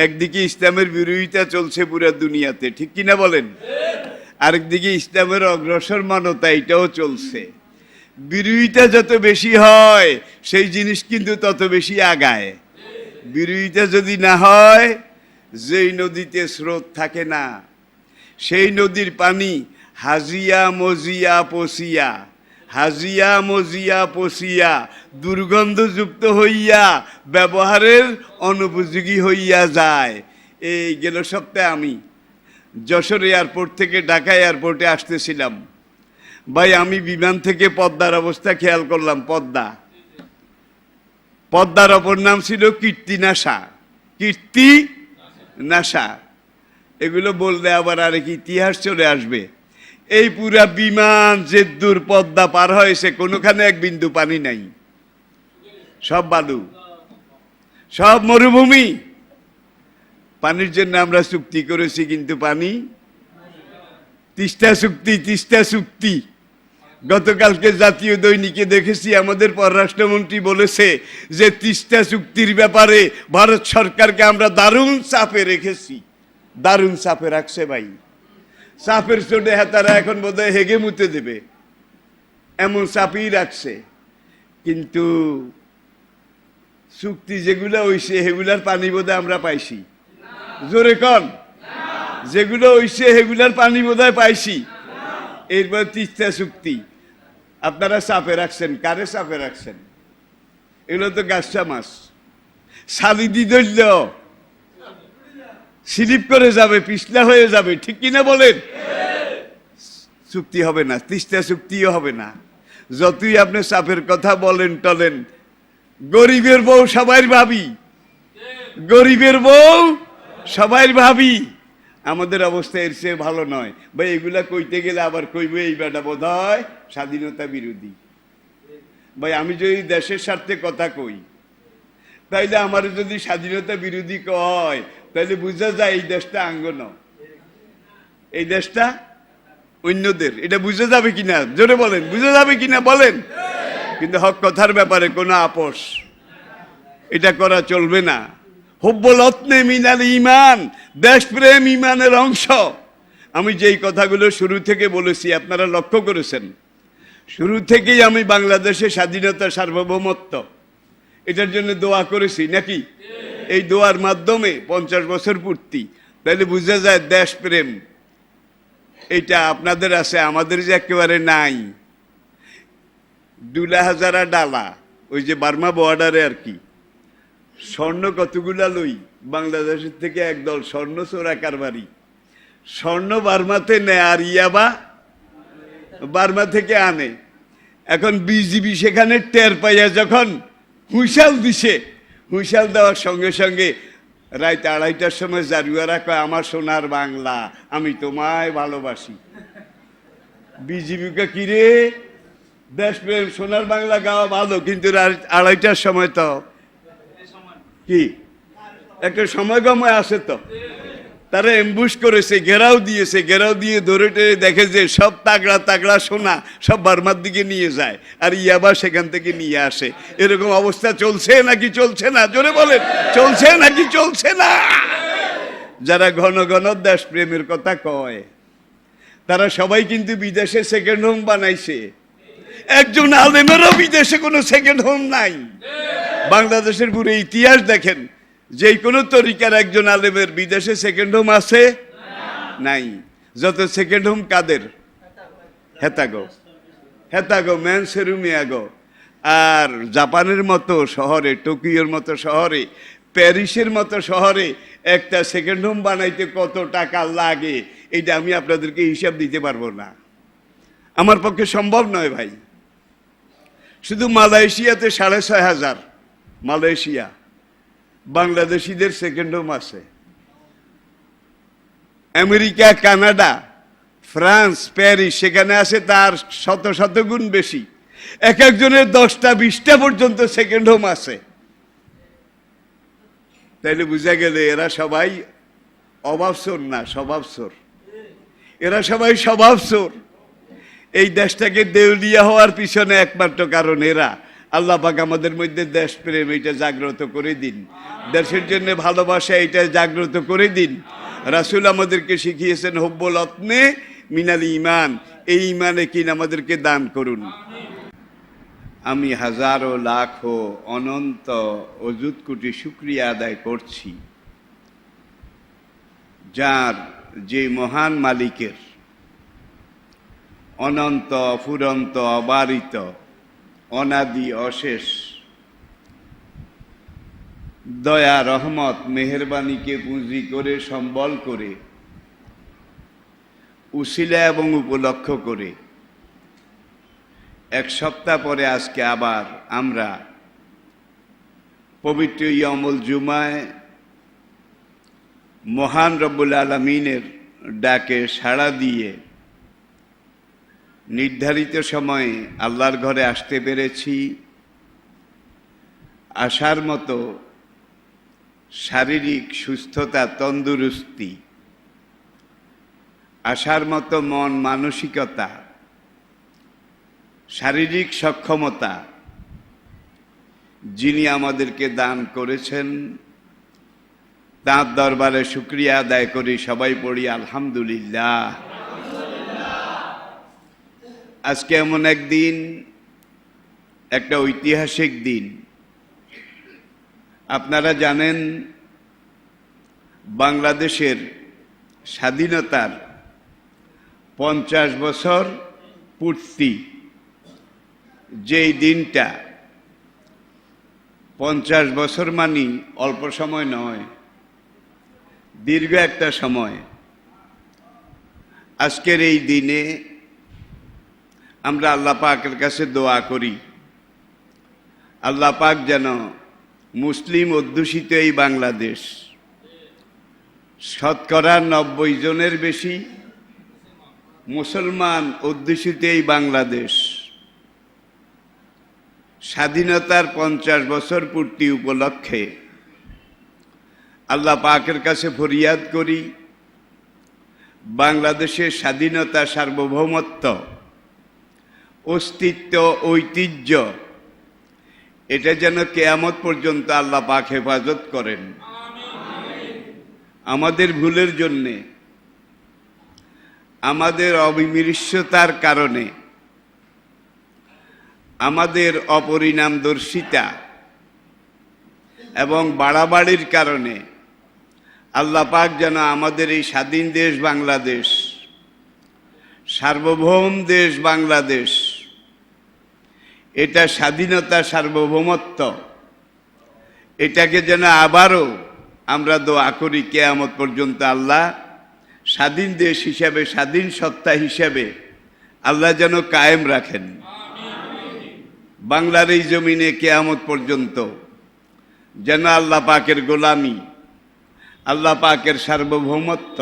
একদিকে ইসলামের বিরোধিতা চলছে পুরো দুনিয়াতে, ঠিক কিনা বলেন? আরেকদিকে ইসলামের অগ্রসরমানতা এটাও চলছে। বিরোধিতা যত বেশি হয় সেই জিনিস কিন্তু তত বেশি আগায়। বিরোধিতা যদি না হয়, যেই নদীতে স্রোত থাকে না সেই নদীর পানি হাজিয়া মজিয়া পচিয়া, হাজিয়া মজিয়া পচিয়া দুর্গন্ধযুক্ত হইয়া ব্যবহারের অনুপযোগী হইয়া যায়। এই গেল সপ্তাহে আমি যশোর এয়ারপোর্ট থেকে ঢাকা এয়ারপোর্টে আসতেছিলাম। ভাই, আমি বিমান থেকে পদ্মার অবস্থা খেয়াল করলাম। পদ্মার অপর নাম ছিল কীর্তিনাশা। কীর্তিনাশা এগুলো বললে আবার আরেক ইতিহাস চলে আসবে। এই পুরা বিমান যে দূর পদ্মা পার হয়েছে, কোনোখানে এক বিন্দু পানি নাই, সব বালু, সব মরুভূমি। পানির জন্য আমরা চুক্তি করেছি, কিন্তু পানি, তিস্তা চুক্তি। গতকালকে জাতীয় দৈনিকে দেখেছি আমাদের পররাষ্ট্রমন্ত্রী বলেছে যে তিস্তা চুক্তির ব্যাপারে ভারত সরকারকে আমরা দারুণ চাপে রেখেছি। দারুণ চাপে রাখছে ভাই। চাপের চোটে তারা এখন বোধহয় হেগে মুতে দেবে, এমন চাপই রাখছে। কিন্তু চুক্তি যেগুলো হইছে সেগুলার পানি বোধহয় আমরা পাইছি। জোরে কন, যেগুলো হইছে সেগুলার পানি বোধহয় পাইছি। এরপর তিস্তা চুক্তি আপনারা চাপে রাখছেন। কারে চাপে রাখছেন? এগুলো তো গাছটা মাছ, শালিদি ধরল স্লিপ করে যাবে, পিছলা হয়ে যাবে, ঠিক কিনা বলেন? চুক্তি হবে না, তিস্তা চুক্তিও হবে না। যতই আপনি চাপের কথা বলেন টলেন, গরিবের বউ সবাই ভাবি, গরিবের বউ সবাই ভাবি। আমাদের অবস্থা এর চেয়ে ভালো নয় ভাই। এগুলা কইতে গেলে আবার কইবে এই বেটা বোধ হয় স্বাধীনতা বিরোধী। ভাই, আমি যদি দেশের স্বার্থে কথা কই, তাইলে আমার যদি স্বাধীনতা বিরোধী কয়, তাইলে বুঝা যায় এই দেশটা আঙ্গন, এই দেশটা অন্যদের। এটা বুঝা যাবে কিনা জোরে বলেন, বুঝা যাবে কিনা বলেন? কিন্তু হক কথার ব্যাপারে কোনো আপোষ এটা করা চলবে না। হুব্বুল ওতনে মিনাল ঈমান, দেশপ্রেম ঈমানের অংশ। আমি যেই কথাগুলো শুরু থেকে বলেছি আপনারা লক্ষ্য করেছেন। শুরু থেকেই আমি বাংলাদেশের স্বাধীনতা, সার্বভৌমত্ব এটার জন্য দোয়া করেছি নাকি? এই দোয়ার মাধ্যমে 50 বছর পূর্তি, তাহলে বোঝা যায় দেশপ্রেম এটা আপনাদের আছে, আমাদের যে একেবারে নাই। ডুলা হাজারা ডালা, ওই যে বার্মা বর্ডারে আর কি, স্বর্ণ কতগুলা লই বাংলাদেশের থেকে একদল স্বর্ণ চোরা কারবারি। স্বর্ণ বার্মাতে নেয় আর ইয়াবা বার্মা থেকে আনে। এখন বিজিবি সেখানে টের পাইয়া যখন হুইসাল দিছে, হুইসাল দেওয়ার সঙ্গে সঙ্গে রাত 2:30টার সময় জারুয়ারা কয়, আমার সোনার বাংলা, আমি তোমায় ভালোবাসি। বিজিবিকে কিরে, দেশপ্রেম সোনার বাংলা গাওয়া ভালো, কিন্তু রাত 2:30টার সময় তো কি একটা সময়গময় আছে, তো তারা এমবুশ করেছে, ঘেরাও দিয়েছে। ঘেরাও দিয়ে ধরে টেরে দেখে যে সব তাগড়া তাগড়া সোনা সব বার্মার দিকে নিয়ে যায়, আর ইয়াবা সেখান থেকে নিয়ে আসে। এরকম অবস্থা চলছে নাকি চলছে না? জোরে বলেন, চলছে নাকি চলছে না? যারা ঘন ঘন দেশপ্রেমের কথা কয়, তারা সবাই কিন্তু বিদেশে সেকেন্ড হোম বানাইছে। একজন আলেমেরও বিদেশে কোনো সেকেন্ড হোম নাই। বাংলাদেশের পুরো ইতিহাস দেখেন, যে কোনো তরিকার একজন আলেমের বিদেশে সেকেন্ড হোম আছে নাই। যত সেকেন্ড হোম কাদের? হেতাগো ম্যানসেরুমিয়াগো। আর জাপানের মতো শহরে, টোকিওর মতো শহরে, প্যারিসের মতো শহরে একটা সেকেন্ড হোম বানাইতে কত টাকা লাগে, এটা আমি আপনাদেরকে হিসাব দিতে পারবো না, আমার পক্ষে সম্ভব নয় ভাই। শুধু মালয়েশিয়াতে 6,500 মালয়েশিয়া বাংলাদেশিদের সেকেন্ড হোম আছে। আমেরিকা, কানাডা, ফ্রান্স, প্যারিস, সেখানে আছে তার শত গুণ বেশি। এক একজনের 10টা 20টা পর্যন্ত সেকেন্ড হোম আছে। তাইলে বুঝা গেলে এরা সবাই অভাবসোর না, স্বভাবসোর। এরা সবাই স্বভাবসোর। এই দেশটাকে দেউলিয়া হওয়ার পিছনে একমাত্র কারণ এরা। আল্লাহ পাক আমাদের মধ্যে দেশপ্রেম এটা জাগ্রত করে দিন, দেশের জন্য ভালোবাসা এটা জাগ্রত করে দিন। রাসূল আমাদেরকে শিখিয়েছেন হুব্বুল ওয়াতনে মিনাল ঈমান, এই ঈমানে কিন আমাদেরকে দান করুন। আমি হাজারো লাখো অনন্ত অযুত কোটি শুকরিয়া আদায় করছি, যার যে মহান মালিকের অনন্ত অফুরন্ত অবারিত অনাদি অশেষ দয়া রহমত মেহেরবানিকে পুঁজি করে সম্বল করে উসিলা এবং উপলক্ষ করে এক সপ্তাহ পরে আজকে আবার আমরা পবিত্র ইয়ামুল জুমায় মহান রব্বুল আলামিনের ডাকে সাড়া দিয়ে নির্ধারিত সময়ে আল্লাহর ঘরে আসতে পেরেছি। আসার মতো শারীরিক সুস্থতা তন্দুরুস্তি, আসার মতো মন মানসিকতা, শারীরিক সক্ষমতা যিনি আমাদেরকে দান করেছেন তাঁর দরবারে শুকরিয়া আদায় করি। সবাই পড়ি আলহামদুলিল্লাহ। আজকে এমন একদিন, একটা ঐতিহাসিক দিন। আপনারা জানেন বাংলাদেশের স্বাধীনতার 50 বছর পূর্তি, যেই দিনটা 50 বছর মানি অল্প সময় নয়, দীর্ঘ একটা সময়। আজকের এই দিনে আমরা আল্লাহ পাকের কাছে দোয়া করি, আল্লাহ পাক যেন মুসলিম অধ্যুষিত এই বাংলাদেশ, শতকরা 90 জনের বেশি মুসলমান অধ্যুষিত এই বাংলাদেশ স্বাধীনতার 50 বছর পূর্তি উপলক্ষে আল্লাহ পাকের কাছে ফরিয়াদ করি, বাংলাদেশের স্বাধীনতা, সার্বভৌমত্ব, অস্তিত্ব, ঐতিহ্য এটা যেন কিয়ামত পর্যন্ত আল্লাহ পাক হেফাজত করেন। আমাদের ভুলের জন্যে, আমাদের অবিমৃশ্যতার কারণে, আমাদের অপরিণামদর্শিতা এবং বাড়াবাড়ির কারণে আল্লাহ পাক যেন আমাদের এই স্বাধীন দেশ বাংলাদেশ, সার্বভৌম দেশ বাংলাদেশ, এটা স্বাধীনতা, সার্বভৌমত্ব, এটাকে যেন আবারও আমরা দোয়া করি কিয়ামত পর্যন্ত আল্লাহ স্বাধীন দেশ হিসাবে, স্বাধীন সত্তা হিসাবে আল্লাহ যেন কায়েম রাখেন। বাংলার এই জমিনে কিয়ামত পর্যন্ত যেন আল্লাহ পাকের গোলামি, আল্লাহ পাকের সার্বভৌমত্ব,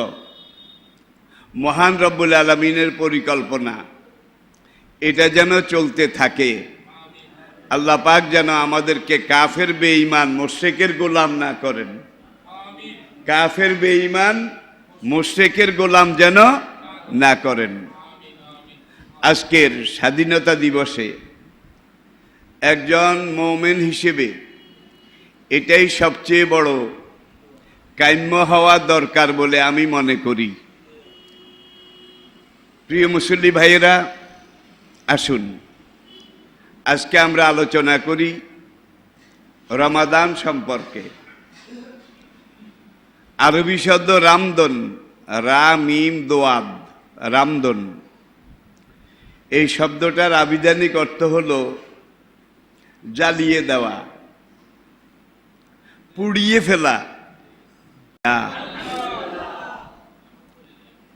মহান রব্বুল আলামিনের পরিকল্পনা এটা যেন চলতে থাকে। আল্লাহ পাক যেন আমাদেরকে কাফের বেঈমান মুশরিকের গোলাম না করেন, কাফের বেঈমান মুশরিকের গোলাম যেন না করেন। আজকের স্বাধীনতা দিবসে একজন মুমিন হিসেবে এটাই সবচেয়ে বড় কাম্য হওয়া দরকার বলে আমি মনে করি। প্রিয় মুসল্লি ভাইয়েরা, আসুন আজকে আমরা আলোচনা করি রমাদান সম্পর্কে। আরবি শব্দ রামদন, রা মিম দোয়াদ, রামদন, এই শব্দটার আবিধানিক অর্থ হলো জ্বালিয়ে দেওয়া, পুড়িয়ে ফেলা।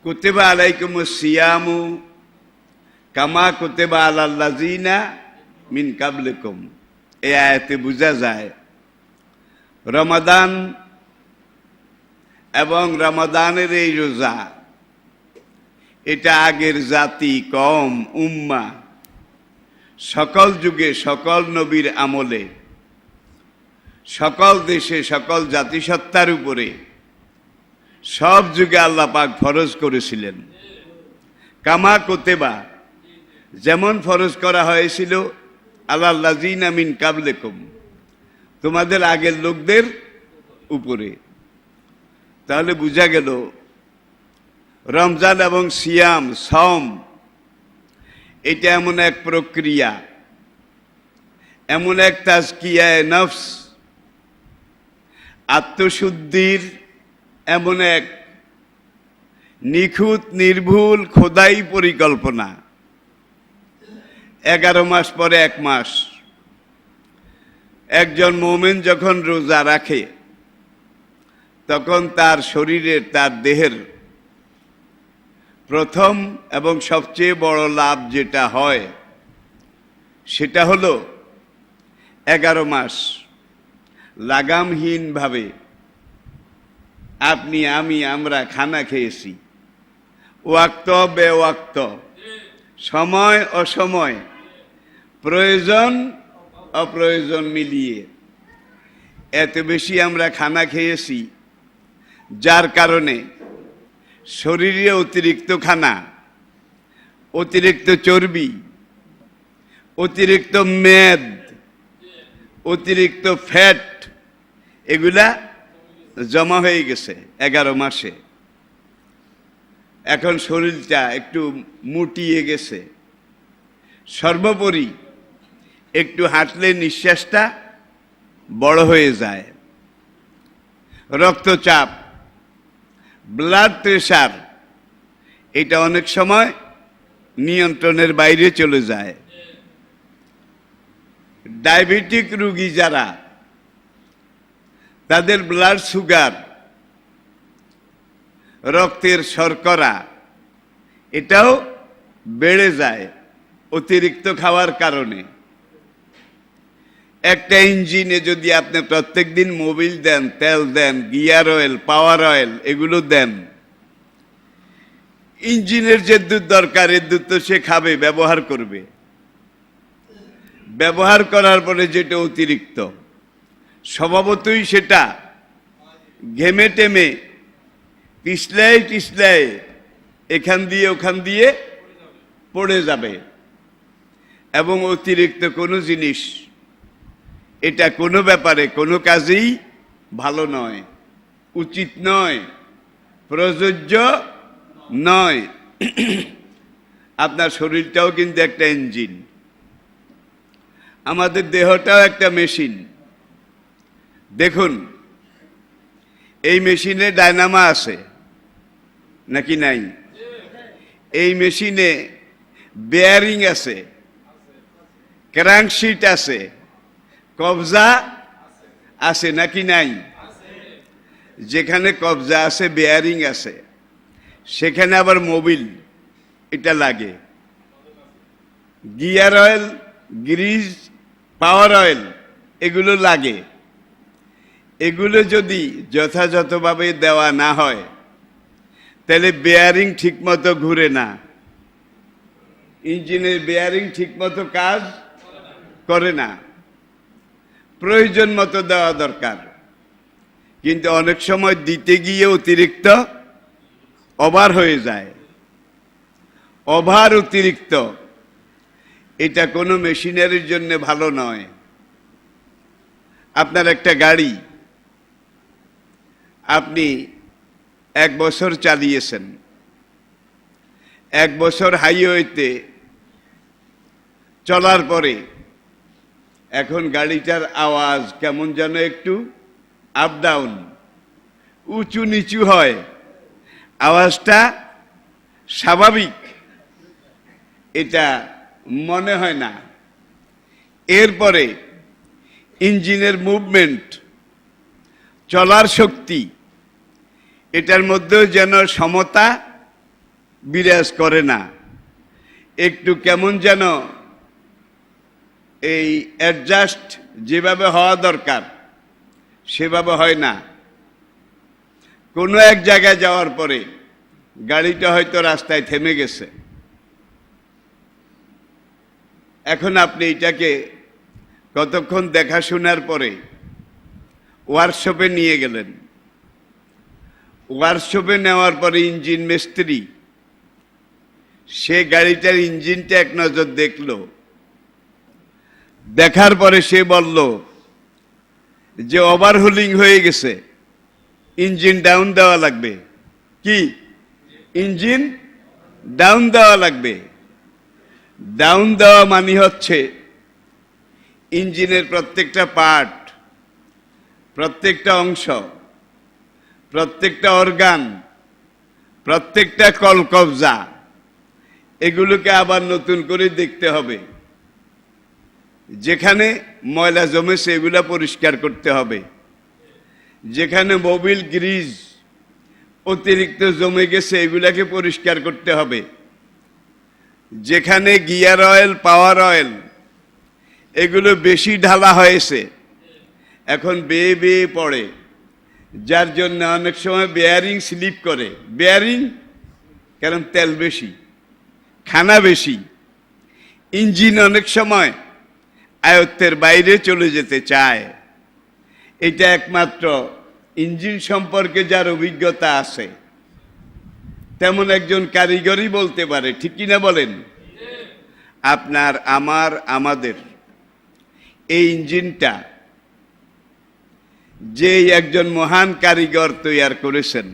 কুতিবা আলাইকুমুস সিয়ামু কামা কুতিবা আলাল লাযিনা মিন কাবলিকুম, এই আয়াতে বোঝা যায় রমাদান এবং রমাদানের এই রোজা এটা আগের জাতি, কওম, উম্মাহ, সকল যুগে, সকল নবীর আমলে, সকল দেশে, সকল জাতিসত্তার উপরে সব যুগে আল্লাহ পাক ফরজ করেছিলেন। কামা কুতিবা, যেমন ফরজ করা হয়েছিল আলাল্লাযিনা মিন কাবলিকুম, তোমাদের আগের লোকদের উপরে। তাহলে বোঝা গেল রমজান এবং সিয়াম সওম এটা এমন এক প্রক্রিয়া, এমন এক তাজকিয়ায়ে নফস, আত্মশুদ্ধির এমন এক নিখুঁত নির্ভুল খোদাই পরিকল্পনা। 11 মাস পরে 1 মাস। একজন মুমিন যখন রোজা রাখে তখন তার শরীরের, তার দেহের প্রথম এবং সবচেয়ে বড় লাভ যেটা হয় সেটা হলো 11 মাস লাগামহীনভাবে আপনি আমি আমরা খানা খেয়েছি, ওয়াক্ত বেওয়াক্ত, সময় অসময়, প্রয়োজন অপ্রয়োজন মিলিয়ে এত বেশি আমরা খানা খেয়েছি যার কারণে শরীরে অতিরিক্ত খানা, অতিরিক্ত চর্বি, অতিরিক্ত মেদ, অতিরিক্ত ফ্যাট এগুলা জমা হয়ে গেছে 11 মাসে। এখন শরীরটা একটু মুটিয়ে গেছে। সর্বোপরি একটু হাঁটলে নিঃশ্বাসটা বড় হয়ে যায়। রক্তচাপ, ব্লাড প্রেশার এটা অনেক সময় নিয়ন্ত্রণের বাইরে চলে যায়। ডায়াবেটিক রোগী যারা, তাদের ব্লাড সুগার, রক্তের শর্করা এটাও বেড়ে যায় অতিরিক্ত খাওয়ার কারণে। একটা ইঞ্জিনে যদি আপনি প্রত্যেকদিন মোবিল দেন, তেল দেন, গিয়ার অয়েল, পাওয়ার অয়েল এগুলো দেন, ইঞ্জিনের যে দুধ দরকার এর দুধ তো সে খাবে, ব্যবহার করবে। ব্যবহার করার পরে যেটা অতিরিক্ত স্বভাবতই সেটা ঘেমে টেমে পিছলায় টিছলায় এখান দিয়ে ওখান দিয়ে পড়ে যাবে। এবং অতিরিক্ত কোনো জিনিস এটা কোনো ব্যাপারে কোনো কাজেই ভালো নয়, উচিত নয়, প্রযোজ্য নয়। আপনার শরীরটাও কিন্তু একটা ইঞ্জিন, আমাদের দেহটাও একটা মেশিন। দেখুন এই মেশিনে ডায়নামা আছে নাকি নাই? এই মেশিনে বেয়ারিং আছে, ক্র্যাঙ্কশিট আছে, কবজা আছে নাকি নাই? যেখানে কবজা আছে, বেয়ারিং আছে, সেখানে আবার মোবিল এটা লাগে। Gear oil, grease, power oil এগুলো লাগে। এগুলো যদি যথাযথভাবে দেওয়া না হয় তাহলে বেয়ারিং ঠিকমতো ঘুরে না, ইঞ্জিনের বেয়ারিং ঠিকমতো কাজ করে না। প্রয়োজন মতো দেওয়া দরকার, কিন্তু অনেক সময় দিতে গিয়ে অতিরিক্ত ওভার হয়ে যায়। ওভার অতিরিক্ত এটা কোনো মেশিনারির জন্য ভালো নয়। আপনার একটা গাড়ি আপনি 1 বছর চালিয়েছেন, 1 বছর হাইওয়েতে চলার পরে এখন গাড়িটার আওয়াজ কেমন যেন একটু আপ ডাউন, উঁচু নিচু হয়, আওয়াজটা স্বাভাবিক এটা মনে হয় না। এরপরে ইঞ্জিনের মুভমেন্ট, চলার শক্তি এটার মধ্যেও যেন সমতা বিরাজ করে না, একটু কেমন যেন এই অ্যাডজাস্ট যেভাবে হওয়া দরকার সেভাবে হয় না। কোনো এক জায়গায় যাওয়ার পরে গাড়িটা হয়তো রাস্তায় থেমে গেছে, এখন আপনি এটাকে কতক্ষণ দেখাশোনার পরে ওয়ার্কশপে নিয়ে গেলেন। ওয়ার্কশপে নেওয়ার পরে ইঞ্জিন মিস্ত্রি সে গাড়িটার ইঞ্জিনটা এক নজর দেখলো, দেখার পরে সে বলল যে ওভারহোলিং হয়ে গেছে, ইঞ্জিন ডাউন দেওয়া লাগবে। কি ইঞ্জিন ডাউন দেওয়া লাগবে? ডাউন দেওয়া মানে হচ্ছে ইঞ্জিনের প্রত্যেকটা পার্ট, প্রত্যেকটা অংশ, প্রত্যেকটা অর্গান, প্রত্যেকটা কলকবজা, এগুলোকে আবার নতুন করে দেখতে হবে। যেখানে ময়লা জমেছে এগুলা পরিষ্কার করতে হবে। যেখানে মোবিল গ্রিজ অতিরিক্ত জমে গেছে এগুলাকে পরিষ্কার করতে হবে। যেখানে গিয়ার অয়েল, পাওয়ার অয়েল এগুলো বেশি ঢালা হয়েছে, এখন বেয়ে বেয়ে পড়ে, যার জন্য অনেক সময় বেয়ারিং স্লিপ করে। বেয়ারিং কারণ তেল বেশি, খানা বেশি, ইঞ্জিন অনেক সময় আয়ত্তের বাইরে চলে যেতে চায়। এটা একমাত্র ইঞ্জিন সম্পর্কে যার অভিজ্ঞতা আছে তেমন একজন কারিগরই বলতে পারে। ঠিক কিনা বলেন? আপনার, আমার, আমাদের এই ইঞ্জিনটা যে একজন মহান কারিগর তৈরি করেছেন,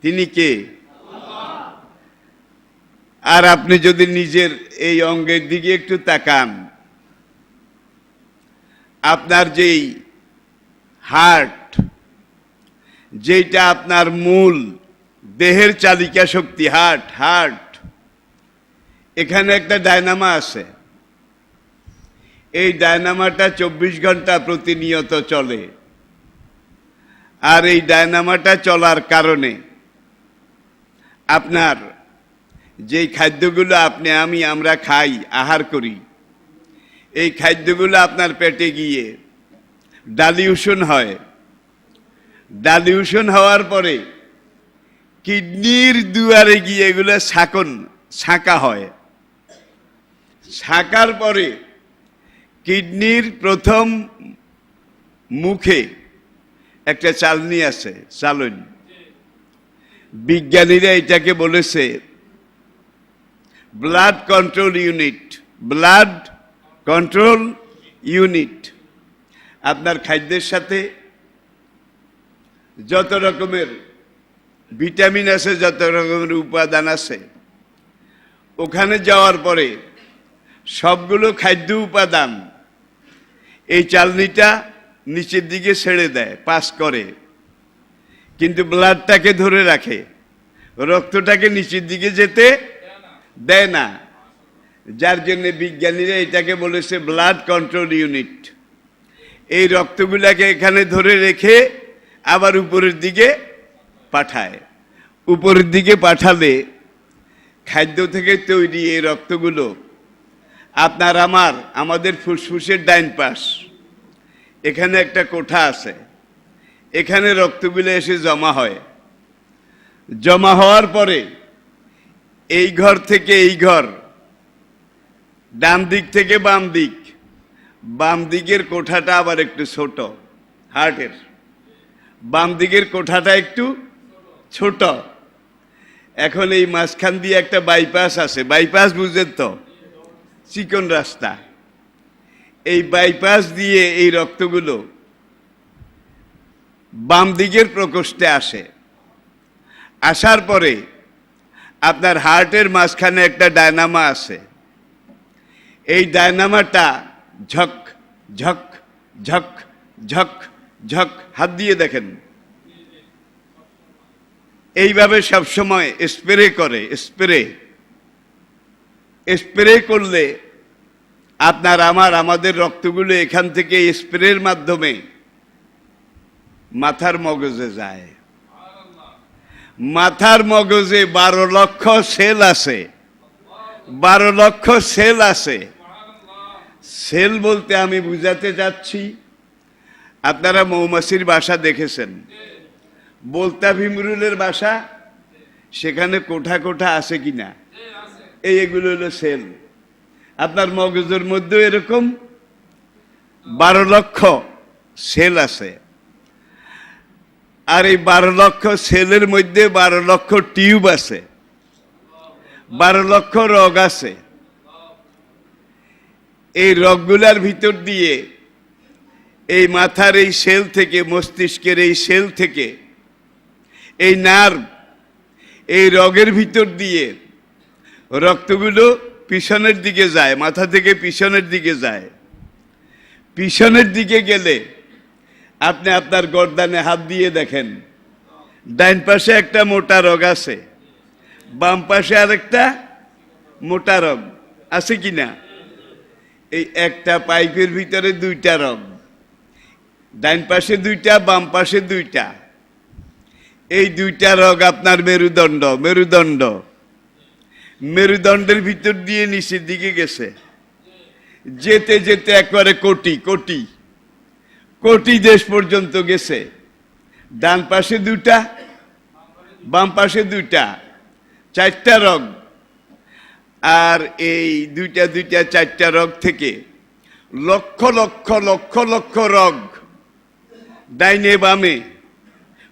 তিনি কে? আর আপনি যদি নিজের এই অঙ্গের দিকে একটু তাকান, আপনার যেই হার্ট, যেটা আপনার মূল দেহের চালিকা শক্তি, হার্ট, এখানে একটা ডায়নামা আছে। এই ডায়নামাটা 24 ঘন্টা প্রতিনিয়ত চলে। আর এই ডায়নামাটা চলার কারণে আপনার যেই খাদ্যগুলো আপনি, আমি, আমরা খাই, আহার করি, এই খাদ্যগুলো আপনার পেটে গিয়ে ডালিউশন হয়। ডালিউশন হওয়ার পরে কিডনির দুয়ারে গিয়ে এগুলো ছাঁকা হয়। ছাঁকার পরে কিডনির প্রথম মুখে একটা চালনি আছে, চালন। বিজ্ঞানীরা এটাকে বলেছে blood control unit. Blood control unit আপনার খাদ্যের সাথে যত রকমের ভিটামিন আছে, যত রকমের উপাদান আছে, ওখানে যাওয়ার পরে সবগুলো খাদ্য উপাদান এই চালনিটা নিচের দিকে ছেড়ে দেয়, পাস করে, কিন্তু ব্লাডটাকে ধরে রাখে, রক্তটাকে নিচের দিকে যেতে দেয় না। যার জন্য বিজ্ঞানীরা এটাকে বলেছে ব্লাড কন্ট্রোল ইউনিট। এই রক্তগুলাকে এখানে ধরে রেখে আবার উপরের দিকে পাঠায়। উপরের দিকে পাঠালে খাদ্য থেকে তৈরি এই রক্তগুলো আপনার, আমাদের ফুসফুসের ডাইন পাশ, এখানে একটা কোঠা আছে, এখানে রক্তগুলো এসে জমা হয়। জমা হওয়ার পরে এই ঘর থেকে এই ঘর, ডান দিক থেকে বাম দিক, বাম দিকের কোঠাটা আবার একটু ছোট, হার্টের বাম দিকের কোঠাটা একটু ছোট। এখন এই মাঝখান দিয়ে একটা বাইপাস আছে, বাইপাস বুঝেন তো, চিকন রাস্তা। এই বাইপাস দিয়ে এই রক্তগুলো বাম দিকের প্রকোষ্ঠে আসে। আসার পরে আপনার হার্টের মাঝখানে একটা ডায়নামা আছে। এই ডায়নামাটা ঝক ঝক ঝক ঝক ঝক, হাত দিয়ে দেখেন, এইভাবে সবসময় স্প্রে করে। স্প্রে করলে আপনার, আমাদের রক্তগুলো এখান থেকে স্প্রের মাধ্যমে মাথার মগজে যায়। মাথার মগজে 12 লক্ষ সেল আছে। 12 লক্ষ সেল আছে। সেল বলতে আমি বুঝাতে যাচ্ছি, আপনারা মৌমাছির বাসা দেখেছেন, বলতা ভিমরুলের বাসা, সেখানে কোঠা কোঠা আছে কিনা, এইগুলো হলো সেল। আপনার মগজের মধ্যে এরকম 12 লক্ষ সেল আছে। আর এই 12 লক্ষ সেলের মধ্যে 12 লক্ষ টিউব আছে, 12 লক্ষ রগ আছে। এই রগগুলার ভিতর দিয়ে এই মাথার এই সেল থেকে, মস্তিষ্কের এই সেল থেকে, এই নার্ভ, এই রগের ভিতর দিয়ে রক্তগুলো পিছনের দিকে যায়, মাথা থেকে পিছনের দিকে যায়। পিছনের দিকে গেলে আপনি আপনার গর্দানে হাত দিয়ে দেখেন, ডাইন পাশে একটা মোটা রগ আছে, বাম পাশে আরেকটা মোটা রগ আছে কিনা? এই একটা পাইপের ভিতরে দুইটা রগ, ডাইন পাশে দুইটা, বাম পাশে দুইটা। এই দুইটা রগ আপনার মেরুদণ্ড। মেরুদণ্ড মেরুদণ্ডের ভিতর দিয়ে নিচের দিকে গেছে, যেতে যেতে একবারে কোটি কোটি কোটি দেশ পর্যন্ত গেছে। ডান পাশে দুইটা, বাম পাশে দুইটা, চারটা রগ। আর এই দুইটা দুইটা চারটা রগ থেকে লক্ষ লক্ষ লক্ষ লক্ষ রগ ডাইনে বামে,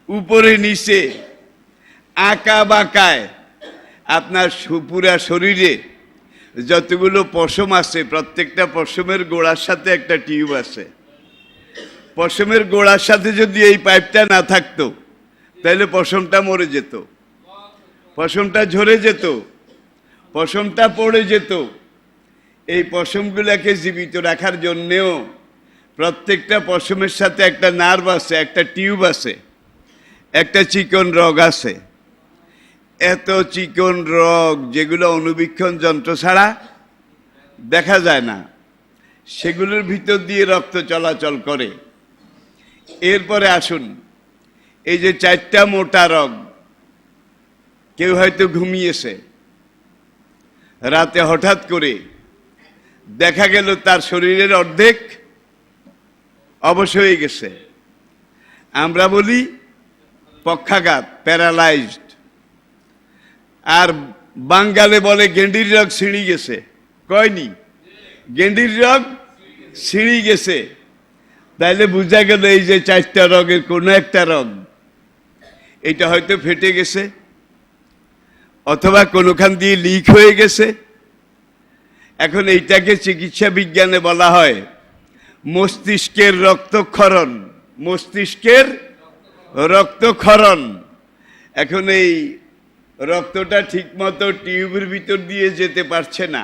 উপরে নিচে, আঁকা বাঁকায় আপনার পুরা শরীরে যতগুলো পশম আছে, প্রত্যেকটা পশমের গোড়ার সাথে একটা টিউব আছে। পশমের গোড়ার সাথে যদি এই পাইপটা না থাকতো তাহলে পশমটা মরে যেত, পশমটা ঝরে যেত, পশমটা পড়ে যেত। এই পশমগুলোকে জীবিত রাখার জন্যেও প্রত্যেকটা পশমের সাথে একটা নার্ভ আছে, একটা টিউব আছে, একটা চিকন রগ আছে। এত চিকন রগ যেগুলো অনুবীক্ষণ যন্ত্র ছাড়া দেখা যায় না, সেগুলোর ভিতর দিয়ে রক্ত চলাচল করে। এরপরে আসুন, এই যে চারটা মোটা রগ, কেউ হয়তো ঘুমিয়েছে, রাতে হঠাৎ করে দেখা গেল তার শরীরের অর্ধেক অবশ হয়ে গেছে। আমরা বলি পক্ষাঘাত, প্যারালাইজড। আর বাঙ্গালে বলে গেন্ডির রগ ছিঁড়ি গেছে। কয়নি? গেন্ডির রগ ছিঁড়ি গেছে। তাইলে বোঝা গেল এই যে চারটা রগের কোনো একটা রগ এটা হয়তো ফেটে গেছে, অথবা কোনোখান দিয়ে লিক হয়ে গেছে। এখন এইটাকে চিকিৎসা বিজ্ঞানে বলা হয় মস্তিষ্কের রক্তক্ষরণ। মস্তিষ্কের রক্তক্ষরণ। এখন এই রক্তটা ঠিকমতো টিউবের ভিতর দিয়ে যেতে পারছে না,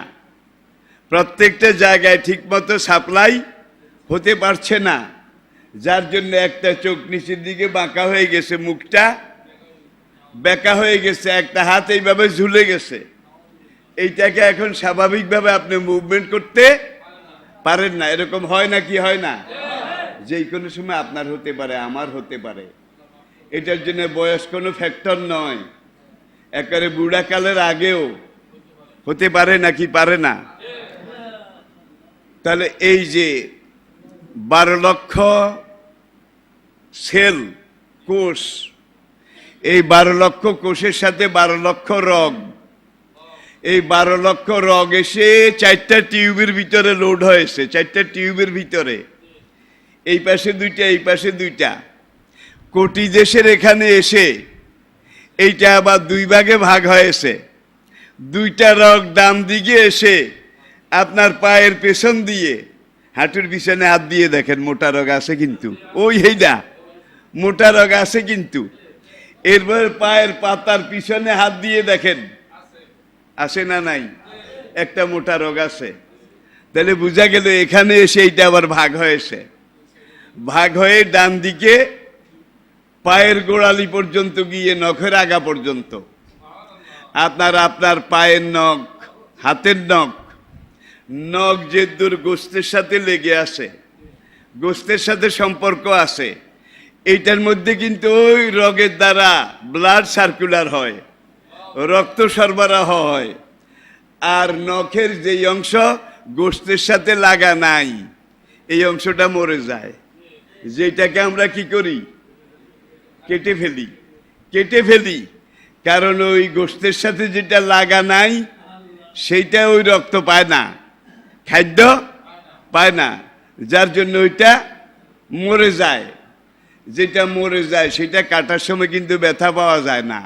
প্রত্যেকটা জায়গায় ঠিকমতো সাপ্লাই হতে পারছে না, যার জন্য একটা চোখ নিচের দিকে বাঁকা হয়ে গেছে, মুখটা বেঁকা হয়ে গেছে, একটা হাত এইভাবে ঝুলে গেছে। এইটাকে এখন স্বাভাবিকভাবে আপনি মুভমেন্ট করতে পারেন না। এরকম হয় না কি হয় না? যে কোনো সময় আপনার হতে পারে, আমার হতে পারে। এটার জন্য বয়স কোনো ফ্যাক্টর নয়, একেবারে বুড়াকালের আগেও হতে পারে নাকি পারে না? তাহলে এই যে 12 লক্ষ সেল, কোষ, এই 12 লক্ষ কোষের সাথে 12 লক্ষ রগ, এই 12 লক্ষ রগ এসে চারটা টিউবের ভিতরে লোড হয়েছে। চারটা টিউবের ভিতরে, এই পাশে দুইটা, এই পাশে দুইটা। কোটি দেশের এখানে এসে এইটা আবার দুই ভাগে ভাগ হয়েছে। দুইটা রগ ডান দিকে এসে আপনার পায়ের পেছন দিয়ে, হাঁটুর পিছনে হাত দিয়ে দেখেন, মোটা রগ আছে কিন্তু, ওই এইটা মোটা রগ আছে কিন্তু। এরপর পায়ের পাতার পিছনে হাত দিয়ে দেখেন, আছে না নাই? একটা মোটা রগ আছে। তাহলে বোঝা গেল এখানে এসে এইটা আবার ভাগ হয়েছে। ভাগ হয়ে ডান দিকে পায়ের গোড়ালি পর্যন্ত গিয়ে নখের আগা পর্যন্ত আপনার পায়ের নখ, হাতের নখ, নখ যে দূর গোস্তের সাথে লেগে আছে, গোস্তের সাথে সম্পর্ক আছে, এইটার মধ্যে কিন্তু ওই রগের দ্বারা ব্লাড সার্কুলার হয়, রক্ত সরবরাহ হয়। আর নখের যেই অংশ গোস্তের সাথে লাগা নাই, এই অংশটা মরে যায়, যেটাকে আমরা কি করি? কেটে ফেলি। কেটে ফেলি, কারণ ওই গোস্তের সাথে যেটা লাগা নাই সেইটা ওই রক্ত পায় না, খাদ্য পায় না, যার জন্য ওইটা মরে যায়। যেটা মরে যায় সেটা কাটার সময় কিন্তু ব্যথা পাওয়া যায় না।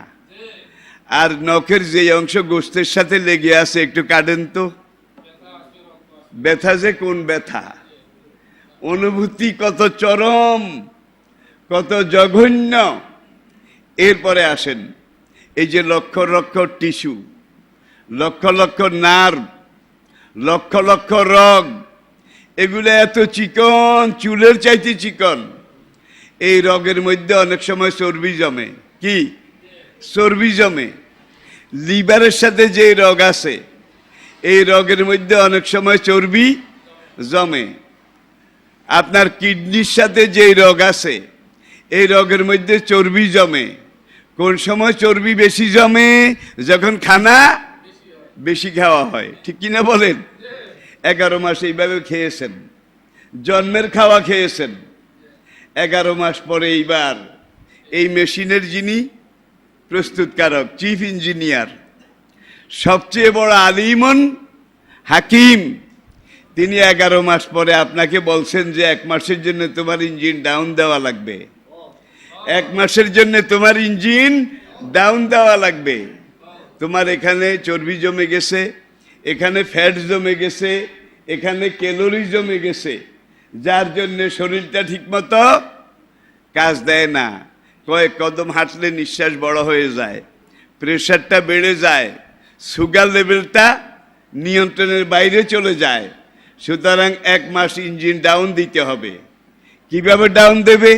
আর নখের যে অংশ গোস্তের সাথে লেগে আছে, একটু কাটেন তো, ব্যথা যে কোন ব্যথা, অনুভূতি কত চরম, কত জঘন্য। এরপরে আসেন এই যে লক্ষ লক্ষ টিস্যু, লক্ষ লক্ষ নার্ভ, লক্ষ লক্ষ রগ, এগুলো এত চিকন, চুলের চাইতে চিকন। এই রগের মধ্যে অনেক সময় চর্বি জমে। কি চর্বি জমে? লিভারের সাথে যে রগ আছে, এই রগের মধ্যে অনেক সময় চর্বি জমে। আপনার কিডনির সাথে যে রগ আছে, এই রগের মধ্যে চর্বি জমে। কোন সময় চর্বি বেশি জমে? যখন খানা বেশি খাওয়া হয়। ঠিক কিনা বলেন? 11 মাস এইভাবে খেয়েছেন, জন্মের খাওয়া খেয়েছেন। 11 মাস পরে এইবার এই মেশিনের যিনি প্রস্তুতকারক, চিফ ইঞ্জিনিয়ার, সবচেয়ে বড় আলিমন হাকিম, তিনি 11 মাস পরে আপনাকে বলছেন যে 1 মাসের জন্য তোমার ইঞ্জিন ডাউন দেওয়া লাগবে। 1 মাসের জন্য তোমার ইঞ্জিন ডাউন দেওয়া লাগবে। তোমার এখানে চর্বি জমে গেছে, এখানে ফ্যাট জমে গেছে, এখানে ক্যালোরি জমে গেছে, যার জন্য শরীরটা ঠিকমতো কাজ দেয় না। কয়েক কদম হাঁটলে নিঃশ্বাস বড় হয়ে যায়, প্রেশারটা বেড়ে যায়, সুগার লেভেলটা নিয়ন্ত্রণের বাইরে চলে যায়। সুতরাং 1 মাস ইঞ্জিন ডাউন দিতে হবে। কিভাবে ডাউন দেবে?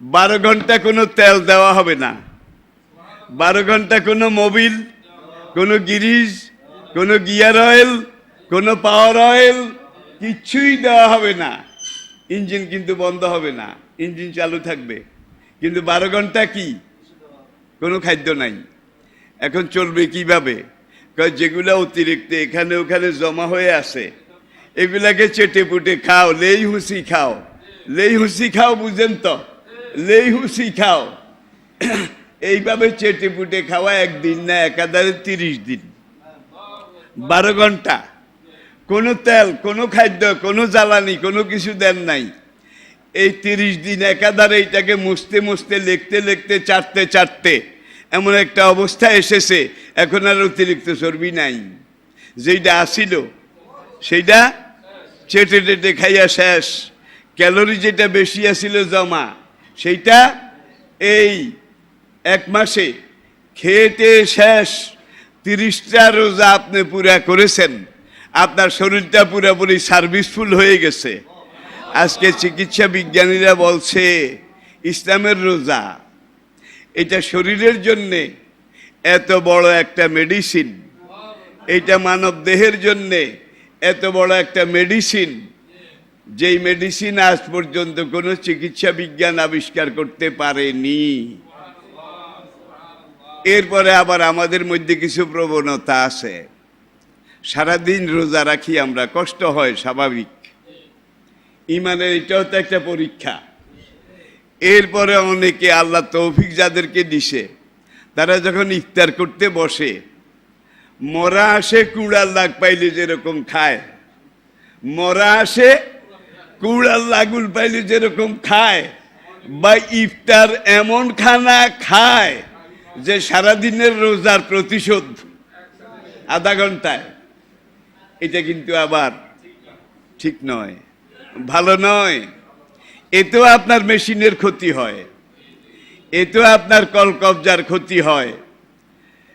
12 ঘন্টা কোনো তেল দেওয়া হবে না, 12 ঘন্টা কোনো মোবিল, কোনো গিরিজ, কোনো গিয়ার অয়েল, কোনো পাওয়ার অয়েল কিচ্ছুই দেওয়া হবে না। ইঞ্জিন কিন্তু বন্ধ হবে না, ইঞ্জিন চালু থাকবে। কিন্তু 12 ঘন্টা কি কোনো খাদ্য নাই। এখন চলবে কিভাবে? যেগুলো অতিরিক্ত এখানে ওখানে জমা হয়ে আছে, এগুলাকে চেটে পুটে খাও, লেই হুসি খাও। লেই হুসি খাও, বুঝেন তো? লেই হুসি খাও। এইভাবে চেটে পুটে খাওয়া একদিন না, একাধারে 30 দিন, 12 ঘন্টা। কোনো তেল, কোনো খাদ্য, কোনো জ্বালানি, কোনো কিছু দেন নাই। এই 30 দিন একাধারে এইটাকে মুছতে মুছতে, লিখতে লিখতে, চাটতে চাটতে এমন একটা অবস্থা এসেছে, এখন আর অতিরিক্ত চর্বি নাই। যেইটা আসিল সেইটা চেটে টেটে খাইয়া শেষ। ক্যালোরি যেটা বেশি আসিল জমা, সেইটা এই 1 মাসে খেতে শেষ। 30টা রোজা আপনি পুরা করেছেন, আপনার শরীরটা পুরোপুরি সার্ভিসফুল হয়ে গেছে। আজকে চিকিৎসা বিজ্ঞানীরা বলছে ইসলামের রোজা এটা শরীরের জন্যে এত বড় একটা মেডিসিন, এইটা মানব দেহের জন্যে এত বড় একটা মেডিসিন, যেই মেডিসিন আজ পর্যন্ত কোনো চিকিৎসা বিজ্ঞান আবিষ্কার করতে পারেনি। এরপরে আবার আমাদের মধ্যে কিছু প্রবণতা আছে, সারাদিন রোজা রাখি আমরা, কষ্ট হয়, স্বাভাবিক। ইমানের এটাও তো একটা পরীক্ষা। এরপরে অনেকে আল্লাহ তৌফিক যাদেরকে দিছে, তারা যখন ইফতার করতে বসে, মরা আসে কুড়াল লাগ পাইলে যেরকম খায়, মরা আসে কুড়াল লাগুল পাইলে যেরকম খায়, বা ইফতার এমন খানা খায় যে সারাদিনের রোজার প্রতিশোধ আধা ঘন্টায়। এটা কিন্তু আবার ঠিক নয়, ভালো নয়। এতেও আপনার মেশিনের ক্ষতি হয়, এতেও আপনার কলকবজার ক্ষতি হয়।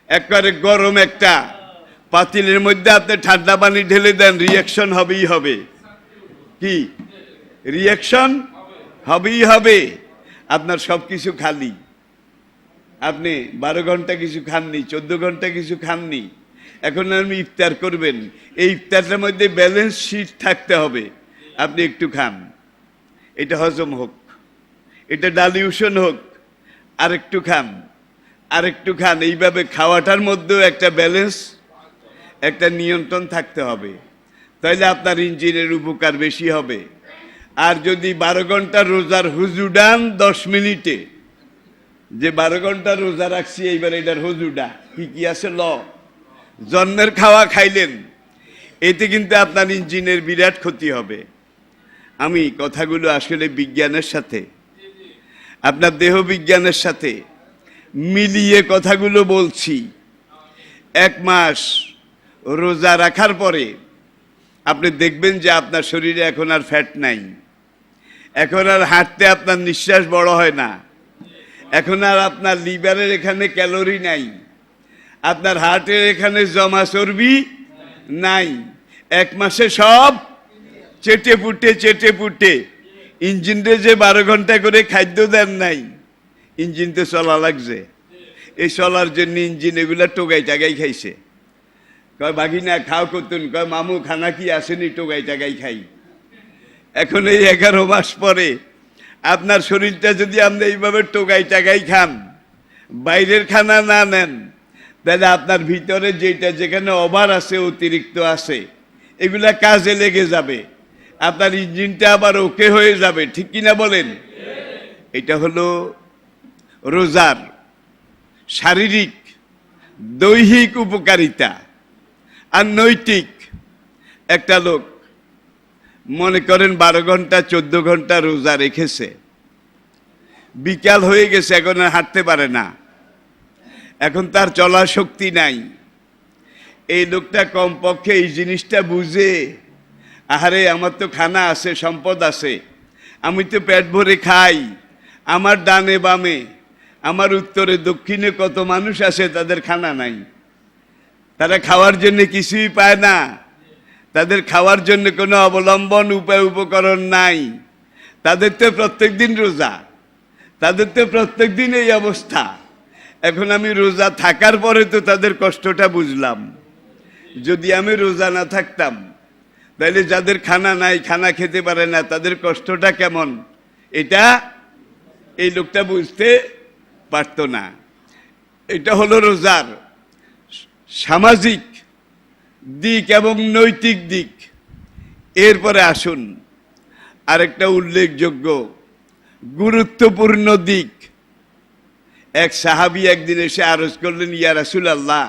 একবারে গরম একটা পাতিলের মধ্যে আপনি ঠান্ডা পানি ঢেলে দেন, রিয়াকশন হবেই হবে। কি রিয়াকশন হবেই হবে। আপনার সব কিছু খালি, আপনি 12 ঘন্টা কিছু খাননি, 14 ঘন্টা কিছু খাননি, এখন আপনি ইফতার করবেন। এই ইফতারটার মধ্যে ব্যালেন্স শিট থাকতে হবে। আপনি একটু খান, এটা হজম হোক, এটা ডালিউশন হোক, আরেকটু খান, আরেকটু খান। এইভাবে খাওয়াটার মধ্যেও একটা ব্যালেন্স, একটা নিয়ন্ত্রণ থাকতে হবে, তাইলে আপনার ইঞ্জিনের উপকার বেশি হবে। আর যদি 12 ঘন্টা রোজার হুজুডান 10 মিনিটে, যে 12 ঘন্টা রোজা রাখছি এইবার এটার হুজুডা কি কি আছে, জন্মের খাওয়া খাইলেন, এতে কিন্তু আপনার ইঞ্জিনের বিরাট ক্ষতি হবে। আমি কথাগুলো আসলে বিজ্ঞানের সাথে, আপনার দেহ বিজ্ঞানের সাথে মিলিয়ে কথাগুলো বলছি। 1 মাস রোজা রাখার পরে আপনি দেখবেন যে আপনার শরীরে এখন আর ফ্যাট নাই, এখন আর হাঁটতে আপনার নিঃশ্বাস বড় হয় না, এখন আর আপনার লিভারের এখানে ক্যালোরি নাই, আপনার হার্টের এখানে জমা চর্বি নাই। 1 মাসে সব চেটে পুটে ইঞ্জিনরে যে 12 ঘন্টা করে খাদ্য দেন নাই, ইঞ্জিন তো চলা লাগছে। এই চলার জন্য ইঞ্জিন এগুলা টোগাই টাগাই খাইছে। কয় বাঘিনা খাও কতুন, কয় মামু খানা কি আসেনি, টোগাই টাগাই খাই। এখন এই 11 মাস পরে আপনার শরীরটা যদি আপনি এইভাবে টোগাই টাগাই খান, বাইরের খানা না নেন, তাহলে আপনার ভিতরে যেটা যেখানে ওভার আছে, অতিরিক্ত আছে, এগুলা কাজে লেগে যাবে, আপনার ইঞ্জিনটা আবার ওকে হয়ে যাবে। ঠিক কিনা বলেন? এটা হলো রোজার শারীরিক দৈহিক উপকারিতা। আর নৈতিক, একটা লোক মনে করেন 12 ঘন্টা 14 ঘন্টা রোজা রেখেছে, বিকাল হয়ে গেছে, এখন আর হাঁটতে পারে না, এখন তার চলার শক্তি নাই। এই লোকটা কমপক্ষে এই জিনিসটা বুঝে, আহারে আমার তো খানা আছে, সম্পদ আছে, আমি তো পেট ভরে খাই, আমার ডানে বামে, আমার উত্তরে দক্ষিণে কত মানুষ আছে তাদের খানা নাই, তারা খাওয়ার জন্য কিছুই পায় না, তাদের খাওয়ার জন্য কোনো অবলম্বন উপায় উপকরণ নাই, তাদের তো প্রত্যেক দিন রোজা, তাদের তো প্রত্যেক দিন এই অবস্থা। এখন আমি রোজা থাকার পরে তো তাদের কষ্টটা বুঝলাম। যদি আমি রোজা না থাকতাম, তাহলে যাদের খানা নাই, খানা খেতে পারে না, তাদের কষ্টটা কেমন, এটা এই লোকটা বুঝতে পারত না। এটা হলো রোজার সামাজিক দিক এবং নৈতিক দিক। এরপরে আসুন আরেকটা উল্লেখযোগ্য গুরুত্বপূর্ণ দিক। এক সাহাবী একদিন এসে আরজ করলেন, ইয়া রাসূলুল্লাহ,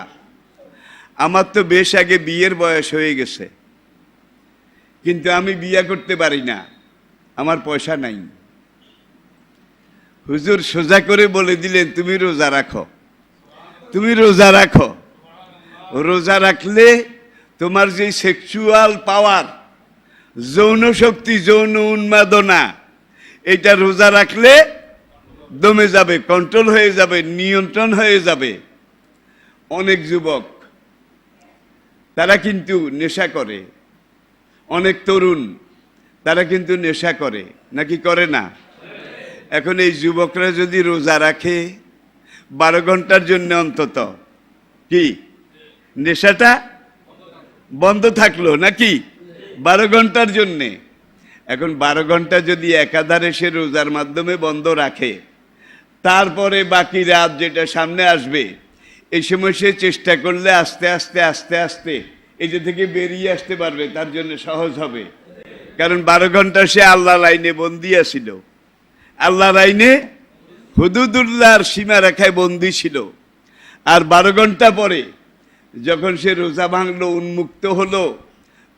আমার তো বেশ আগে বিয়ের বয়স হয়ে গেছে, কিন্তু আমি বিয়ে করতে পারি না, আমার পয়সা নাই। হুজুর সোজা করে বলে দিলেন, তুমি রোজা রাখো, তুমি রোজা রাখো। রোজা রাখলে তোমার যে সেক্সুয়াল পাওয়ার, যৌন শক্তি, যৌন উন্মাদনা, এটা রোজা রাখলে দমে যাবে, কন্ট্রোল হয়ে যাবে, নিয়ন্ত্রণ হয়ে যাবে। অনেক যুবক তারা কিন্তু নেশা করে, অনেক তরুণ তারা কিন্তু নেশা করে, নাকি করে না? এখন এই যুবকরা যদি রোজা রাখে 12 ঘন্টার জন্য অন্তত, কি নেশাটা বন্ধ থাকলো নাকি? 12 ঘন্টার জন্যে। এখন 12 ঘন্টা যদি একাধারে সে রোজার মাধ্যমে বন্ধ রাখে, তারপরে বাকি রাত যেটা সামনে আসবে, এই সময় সে চেষ্টা করলে আস্তে আস্তে আস্তে আস্তে এটা থেকে বেরিয়ে আসতে পারবে, তার জন্য সহজ হবে। কারণ 12 ঘন্টা সে আল্লাহর আইনে বন্দী ছিল, আল্লাহর আইনে হুদুদুল্লাহর সীমারেখায় বন্দী ছিল। আর 12 ঘন্টা পরে যখন সে রোজা ভাঙলো, উন্মুক্ত হলো,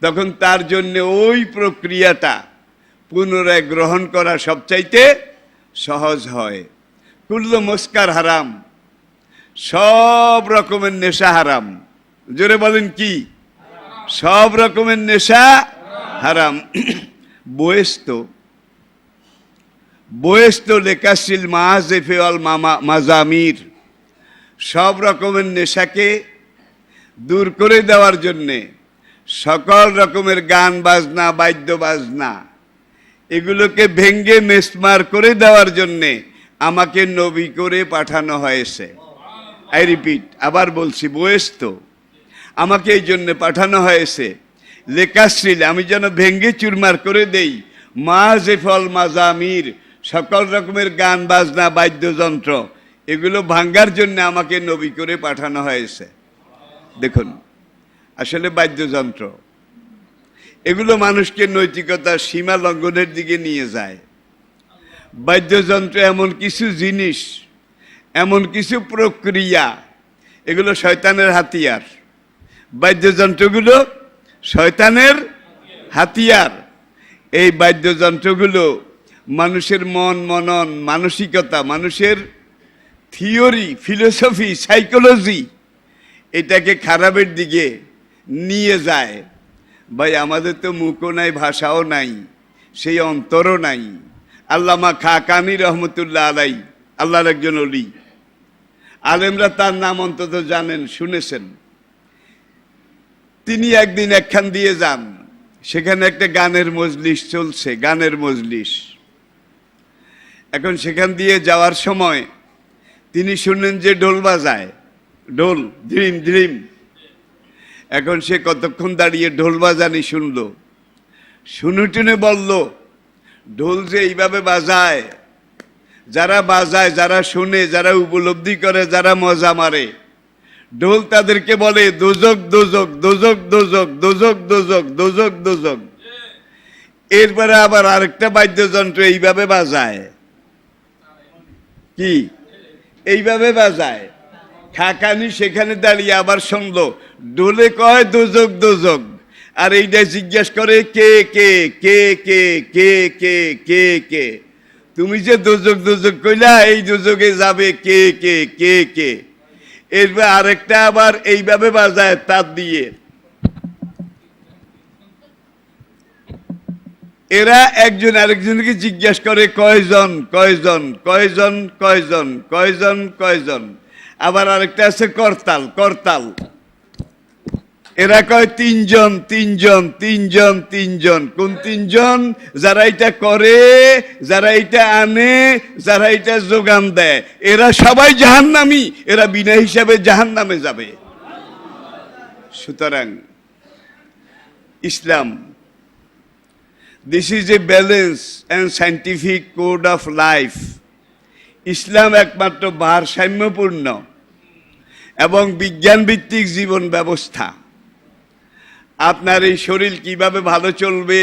তখন তার জন্য ওই প্রক্রিয়াটা পুনরায় গ্রহণ করা সবচাইতে সহজ হয়। কুল্লু মুস্কার হারাম, সব রকমের নেশা হারাম। জোরে বলেন কি? সব রকমের নেশা হারাম। বয়েস্ত লেকাসিল মাহাজেফে অল মাজামির, সব রকমের নেশাকে দূর করে দেওয়ার জন্যে সকল রকমের গান বাজনা, বাদ্য বাজনা, এগুলোকে ভেঙ্গে মেসমার করে দেওয়ার জন্যে আমাকে নবী করে পাঠানো হয়েছে। আই রিপিট, আবার বলছি, বয়েস্ত, আমাকে এই জন্য পাঠানো হয়েছে। লেকাশ্রীল, আমি যেন ভেঙ্গে চুরমার করে দেই, মাহাজেফল মাজামির, সকল রকমের গান বাজনা, বাদ্যযন্ত্র, এগুলো ভাঙ্গার জন্য আমাকে নবী করে পাঠানো হয়েছে। দেখুন, আসলে বাদ্যযন্ত্র এগুলো মানুষকে নৈতিকতার সীমা লঙ্ঘনের দিকে নিয়ে যায়। বাদ্যযন্ত্র এমন কিছু জিনিস, এমন কিছু প্রক্রিয়া, এগুলো শয়তানের হাতিয়ার। বাদ্যযন্ত্রগুলো শয়তানের হাতিয়ার। এই বাদ্যযন্ত্রগুলো মানুষের মন, মনন, মানসিকতা, মানুষের থিওরি, ফিলোসফি, সাইকোলজি, এটাকে খারাপের দিকে নিয়ে যায়। ভাই আমাদের তো মুখও নাই, ভাষাও নাই, সেই অন্তরও নাই। আল্লামা খাকানি রহমতুল্লাহ আলাই, আল্লাহর একজন অলি, আলেমরা তার নাম অন্তত জানেন, শুনেছেন। তিনি একদিন একখান দিয়ে যান, সেখানে একটা গানের মজলিস চলছে, গানের মজলিস। এখন সেখান দিয়ে যাওয়ার সময় তিনি শুনলেন যে ঢোল বাজায়, ঢোল ধ্রিম ধ্রিম। এখন সে কতক্ষণ দাঁড়িয়ে ঢোল বাজানি শুনলো, শুনে টুনে বলল, ঢোল যে এইভাবে বাজায়, যারা বাজায়, যারা শুনে, যারা উপলব্ধি করে, যারা মজা মারে, ঢোল তাদেরকে বলে দোজক দোজক দোজক দোজক দোজক দোজক দোজক দোজক। এরপরে আবার আরেকটা বাদ্যযন্ত্র এইভাবে বাজায়, কি এইভাবে বাজায়। খাকানি সেখানে দাঁড়িয়ে আবার শুনলো, ডোলে কয় দোজক দোজক, আর এইটা জিজ্ঞেস করে কে কে কে কে কে কে কে কে, তুমি যে দোজক দোজক কইলা, এই দোজকে যাবে কে কে কে কে। এরপর আরেকটা আবার এইভাবে বাজায় তার দিয়ে। এরা একজন আরেকজনকে জিজ্ঞাসা করে কয়জন কয়জন কয়জন কয়জন কয়জন কয়জন। আবার আরেকটা আছে করতাল, করতাল। এরা কয় তিনজন তিনজন তিনজন তিনজন। কোন তিনজন? যারা এটা করে, যারা এটা আনে, যারা এটা যোগান দেয়। এরা সবাই জাহান্নামী, এরা বিনা হিসাবে জাহান্নামে যাবে। সুতরাং Islam, this is a balance and scientific code of life. ইসলাম একমাত্র ভারসাম্যপূর্ণ এবং বিজ্ঞানভিত্তিক জীবন ব্যবস্থা। আপনার এই শরীর কিভাবে ভালো চলবে,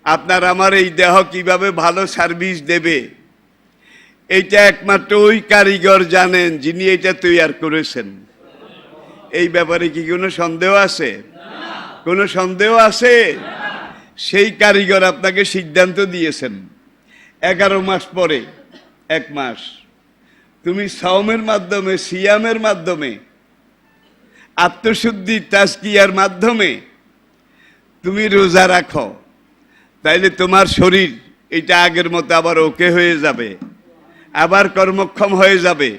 আপনার আমার এই দেহ কিভাবে ভালো সার্ভিস দেবে, এইটা একমাত্র ওই কারিগর জানেন যিনি এটা তৈরি করেছেন। এই ব্যাপারে কি কোনো সন্দেহ আছে? কোনো সন্দেহ আছে? সেই কারিগর আপনাকে সিদ্ধান্ত দিয়েছেন 11 মাস পরে, 1 মাস তুমি সাওমের মাধ্যমে, সিয়ামের মাধ্যমে, আত্মশুদ্ধি তাজকিয়ার মাধ্যমে তুমি রোজা রাখো, তাইলে তোমার শরীর এটা আগের মতো আবার ওকে হয়ে যাবে, আবার কর্মক্ষম হয়ে যাবে,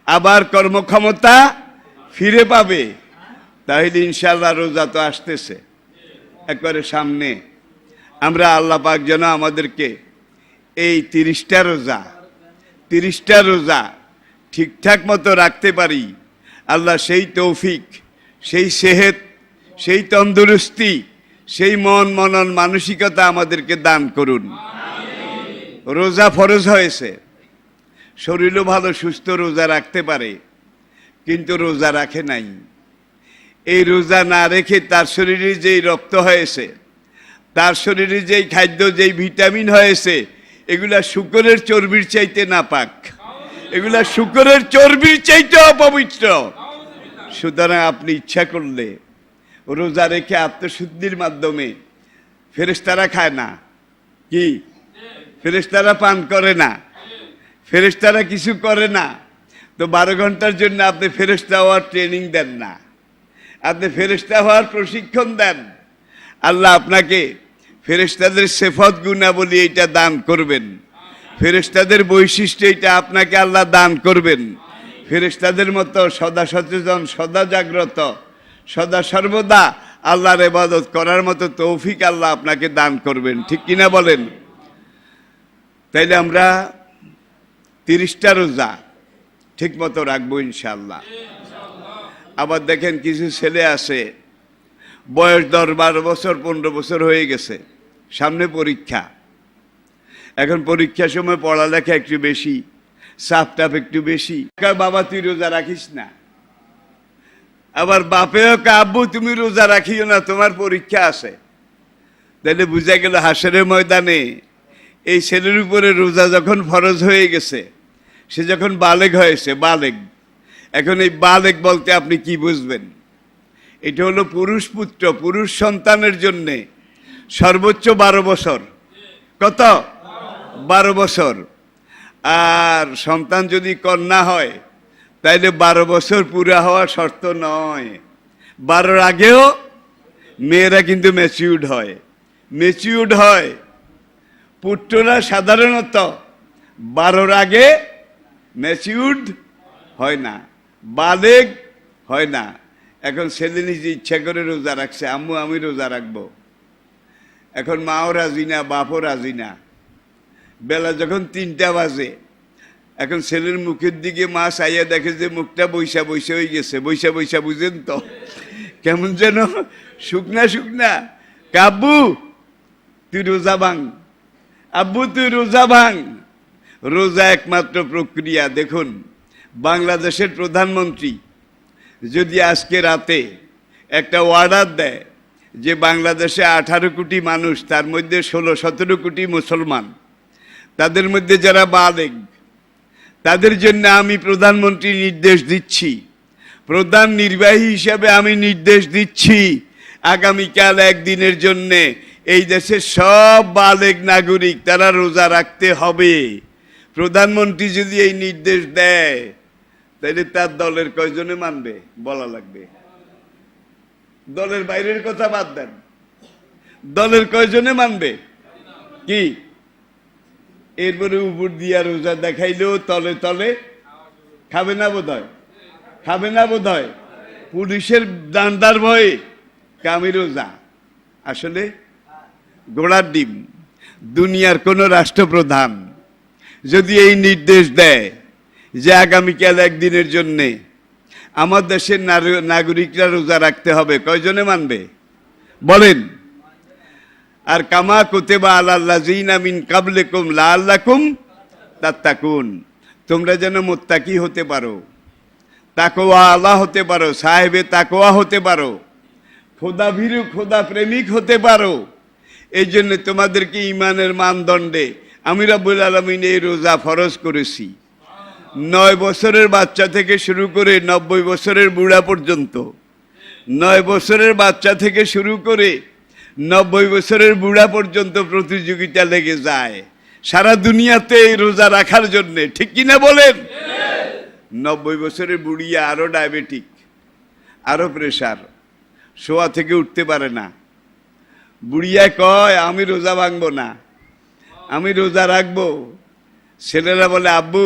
আবার কর্মক্ষমতা ফিরে পাবে। তাহলে ইনশাআল্লাহ রোজা তো আসতেছে একবারে সামনে। আমরা আল্লাহ পাক যেন আমাদেরকে এই 30টা রোজা ঠিকঠাক মতো রাখতে পারি। আল্লাহ সেই তৌফিক, সেই সেহেত, সেই তন্দুরুস্তি, সেই মন মনন মানসিকতা আমাদেরকে দান করুন। রোজা ফরজ হয়েছে, শরীরও ভালো সুস্থ রোজা রাখতে পারে, কিন্তু রোজা রাখে নাই। এই রোজা না রেখে তার শরীরে যেই রক্ত হয়েছে, তার শরীরে যেই খাদ্য, যেই ভিটামিন হয়েছে, এগুলা শূকরের চর্বির চাইতে নাপাক, এগুলা শূকরের চর্বির চাইতে অপবিত্র। সুতরাং আপনি ইচ্ছা করলে রোজা রেখে আত্মশুদ্ধির মাধ্যমে, ফেরেশতারা খায় না, কি ফেরেশতারা পান করে না, ফেরেশতারা কিছু করে না, তো 12 ঘন্টার জন্য আপনি ফেরেশতা হওয়ার ট্রেনিং দেন না, আপনি ফেরেশতা হওয়ার প্রশিক্ষণ দেন। আল্লাহ আপনাকে ফেরেশতাদের সিফাত গুণাবলী এটা দান করবেন, ফেরেশতাদের বৈশিষ্ট্য এটা আপনাকে আল্লাহ দান করবেন। ফেরেশতাদের মতো সদা সচেতন, সদা জাগ্রত, সদা সর্বদা আল্লাহর ইবাদত করার মতো তৌফিক আল্লাহ আপনাকে দান করবেন, ঠিক কিনা বলেন? তাইলে আমরা 30টা রোজা ঠিক মতো রাখবো ইনশাআল্লাহ। আবার দেখেন কিছু ছেলে আছে, বয়স 10-12 বছর 15 বছর হয়ে গেছে, সামনে পরীক্ষা। এখন পরীক্ষার সময় পড়ালেখা একটু বেশি, চাপ টাপ একটু বেশি। বাবা তুই রোজা রাখিস না, আবার বাপেও আব্বু তুমি রোজা রাখিও না, তোমার পরীক্ষা আছে। তাহলে বুঝা গেল হাসরের ময়দানে এই ছেলের উপরে রোজা যখন ফরজ হয়ে গেছে, সে যখন বালেগ হয়েছে, বালেগ, এখন এই বালেগ বলতে আপনি কি বুঝবেন? এটা হলো পুরুষ পুত্র, পুরুষ সন্তানের জন্যে সর্বোচ্চ 12 বছর। কত? 12 বছর। আর সন্তান যদি কন্যা হয় তাইলে 12 বছর পুরা হওয়া শর্ত নয়, 12-র আগেও মেয়েরা কিন্তু ম্যাচিউর্ড হয়, ম্যাচিউর্ড হয়। পুত্ররা সাধারণত 12-র আগে ম্যাচিউর্ড হয় না, বালেগ হয় না। এখন ছেলে নিজে ইচ্ছা করে রোজা রাখছে, আম্মু আমি রোজা রাখবো। এখন মাও রাজি না, বাপও রাজি না। বেলা যখন 3টা বাজে, এখন ছেলের মুখের দিকে মা চাইয়া দেখে যে মুখটা বৈশা বৈশা হয়ে গেছে। বৈশা বৈশা বুঝেন তো, কেমন যেন শুকনা শুকনা। আব্বু তুই রোজা ভাঙ, আব্বু তুই রোজা ভাঙ। রোজা একমাত্র প্রক্রিয়া। দেখুন, বাংলাদেশের প্রধানমন্ত্রী যদি আজকে রাতে একটা অর্ডার দেয় যে বাংলাদেশে 18 কোটি মানুষ, তার মধ্যে 16-17 কোটি মুসলমান, তাদের মধ্যে যারা বালেগ, তাদের জন্য আমি প্রধানমন্ত্রী নির্দেশ দিচ্ছি, প্রধান নির্বাহী হিসাবে আমি নির্দেশ দিচ্ছি, আগামীকাল একদিনের জন্য এই দেশের সব বালেগ নাগরিক তারা রোজা রাখতে হবে। প্রধানমন্ত্রী যদি এই নির্দেশ দেয়, তাহলে তার দলের কয়জনে মানবে বলা লাগবে। দলের বাইরের কথা বাদ দেন, দলের কয়জনে মানবে কি? এরপরে উপর দিয়া রোজা দেখাইলেও তলে তলে খাবে না বোধ হয়, খাবে না বোধ হয়। পুলিশের ডান্ডার ভয়ে কামি রোজা। আসলে ঘোড়ার ডিম। দুনিয়ার কোন রাষ্ট্রপ্রধান যদি এই নির্দেশ দেয় যে আগামীকাল একদিনের জন্যে আমার দেশের নাগরিকরা রোজা রাখতে হবে, কয়জনে মানবে বলেন? আর কামা কুতিবা আলাল্লাযিনা মিন ক্বাবলিকুম লাআল্লাকুম তাত্তাকুন, তোমরা যেন মুত্তাকি হতে পারো, তাকওয়া আল্লাহ হতে পারো, সাহেবে তাকওয়া হতে পারো, খোদা ভীরু খোদা প্রেমিক হতে পারো। এই জন্য তোমাদেরকে ঈমানের মানদণ্ডে আমি রব্বুল আলামিন এই রোজা ফরজ করেছি। 9 বছরের বাচ্চা থেকে শুরু করে 90 বছরের বুড়া পর্যন্ত, 9 বছরের বাচ্চা থেকে শুরু করে 90 বছরের বুড়া পর্যন্ত প্রতিযোগিতা লেগে যায় সারা দুনিয়াতে এই রোজা রাখার জন্য, ঠিক কিনা বলেন? 90 বছরের বুড়িয়া আরো ডায়াবেটিক, আরো প্রেশার, শোয়া থেকে উঠতে পারে না। বুড়িয়া কয় আমি রোজা ভাঙবো না, আমি রোজা রাখবো। ছেলেরা বলে আব্বু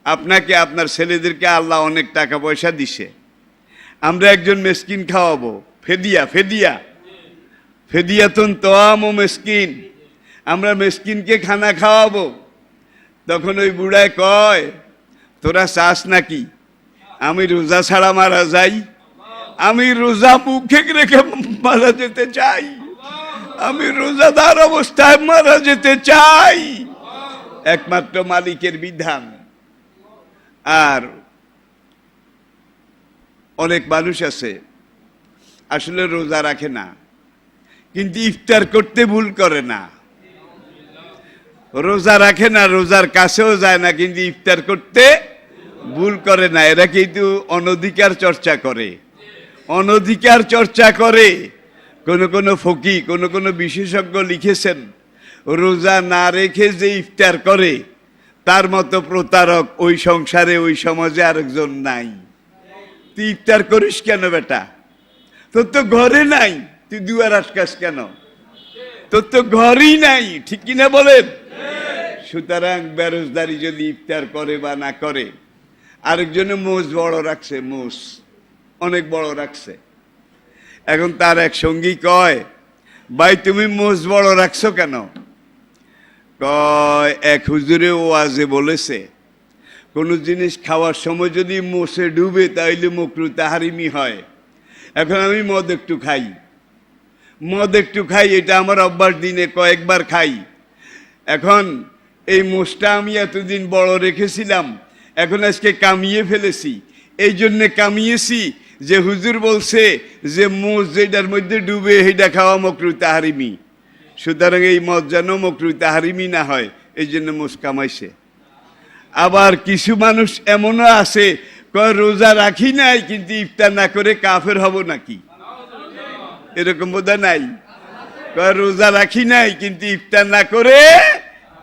আপনাকে আপনার ছেলেদেরকে আল্লাহ অনেক টাকা পয়সা দিছে, আমরা একজন মেসকিন খাওয়াবো, ফেদিয়া ফেদিয়া ফেদিয়াতুন তোয়াম ও মেসকিন, আমরা মেসকিনকে খানা খাওয়াবো। তখন ওই বুড়ায় কয় তোরা চাস নাকি আমি রোজা ছাড়া মারা যাই? আমি রোজা মুখে রেখে মারা যেতে চাই, আমি রোজাদার অবস্থায় মারা যেতে চাই। একমাত্র মালিকের বিধান। আর অনেক মানুষ আছে আসলে রোজা রাখে না, কিন্তু ইফতার করতে ভুল করে না। রোজা রাখে না, রোজার কাছেও যায় না, কিন্তু ইফতার করতে ভুল করে না। এরা কিন্তু অনধিকার চর্চা করে, অনধিকার চর্চা করে। কোন কোন ফকি, কোন কোন বিশেষজ্ঞ লিখেছেন রোজা না রেখে যে ইফতার করে তার মতো প্রতারক ওই সংসারে ওই সমাজে আরেকজন নাই। তুই ইফতার করিস কেন বেটা? তোর তো ঘরে নাই, তুই দুয়ার আটকাস কেন? তোর তো ঘরই নাই, ঠিক কিনা বলেন? সুতরাং বেরোজদারি যদি ইফতার করে বা না করে, আরেকজনে মোষ বড় রাখছে, মোষ অনেক বড় রাখছে। এখন তার এক সঙ্গী কয় ভাই তুমি মোষ বড় রাখছো কেন? কয় এক হুজুরে ওয়াজে বলেছে কোন জিনিস খাওয়ার সময় যদি মোষে ডুবে তাইলে মাকরুহ তাহরিমি হয়। এখন আমি মদ একটু খাই, মদ একটু খাই, এটা আমার অভ্যাস, দিনে কয়েকবার খাই। এখন এই মোষটা আমি এতদিন বড় রেখেছিলাম, এখন আজকে কামিয়ে ফেলেছি। এই জন্যে কামিয়েছি যে হুজুর বলছে যে মোষ যেটার মধ্যে ডুবে সেটা খাওয়া মাকরুহ তাহরিমি, সুতরাং এই মদ যেন মাকরুহ তাহরিমি না হয়, এই জন্য মোষ কামাইছে। আবার কিছু মানুষ এমনও আছে কয় রোজা রাখি নাই কিন্তু ইফতার না করে কাফের হব নাকি? এরকম বোধহয় নাই। কয় রোজা রাখি নাই কিন্তু ইফতার না করে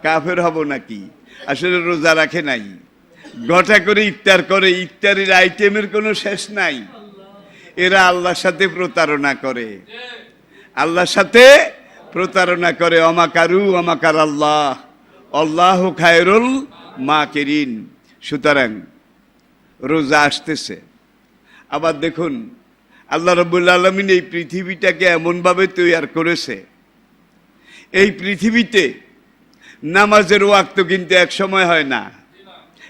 কাফের হব নাকি? আসলে রোজা রাখে নাই, ঘটা করে ইফতার করে, ইফতারের আইটেমের কোনো শেষ নাই। এরা আল্লাহর সাথে প্রতারণা করে। আল্লাহর সাথে প্রতারণা করে। অমাকারু অমাকার আল্লাহ, আল্লাহু খায়রুল মাকিরিন। সুতরাং রোজা আসতেছে। আবার দেখুন, আল্লাহ রাব্বুল আলামিন এই পৃথিবীটাকে এমনভাবে তৈরি করেছে, এই পৃথিবীতে নামাজের ওয়াক্ত কিন্তু এক সময় হয় না,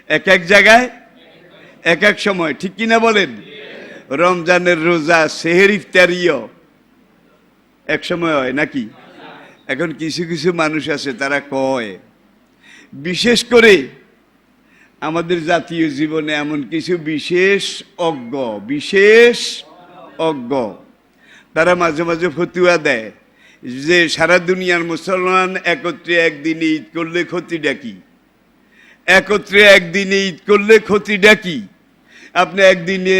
এক এক জায়গায় এক এক সময়, ঠিক কিনা বলেন? রমজানের রোজা, সেহের, ইফতারিও এক সময় হয় নাকি? এখন কিছু কিছু মানুষ আছে তারা কয়, বিশেষ করে আমাদের জাতীয় জীবনে এমন কিছু বিশেষ অজ্ঞ তারা মাঝে মাঝে ফতুয়া দেয় যে সারা দুনিয়ার মুসলমান একত্রে একদিনে ঈদ করলে ক্ষতিটা কি? একত্রে একদিনে ঈদ করলে ক্ষতিটা কি? আপনি একদিনে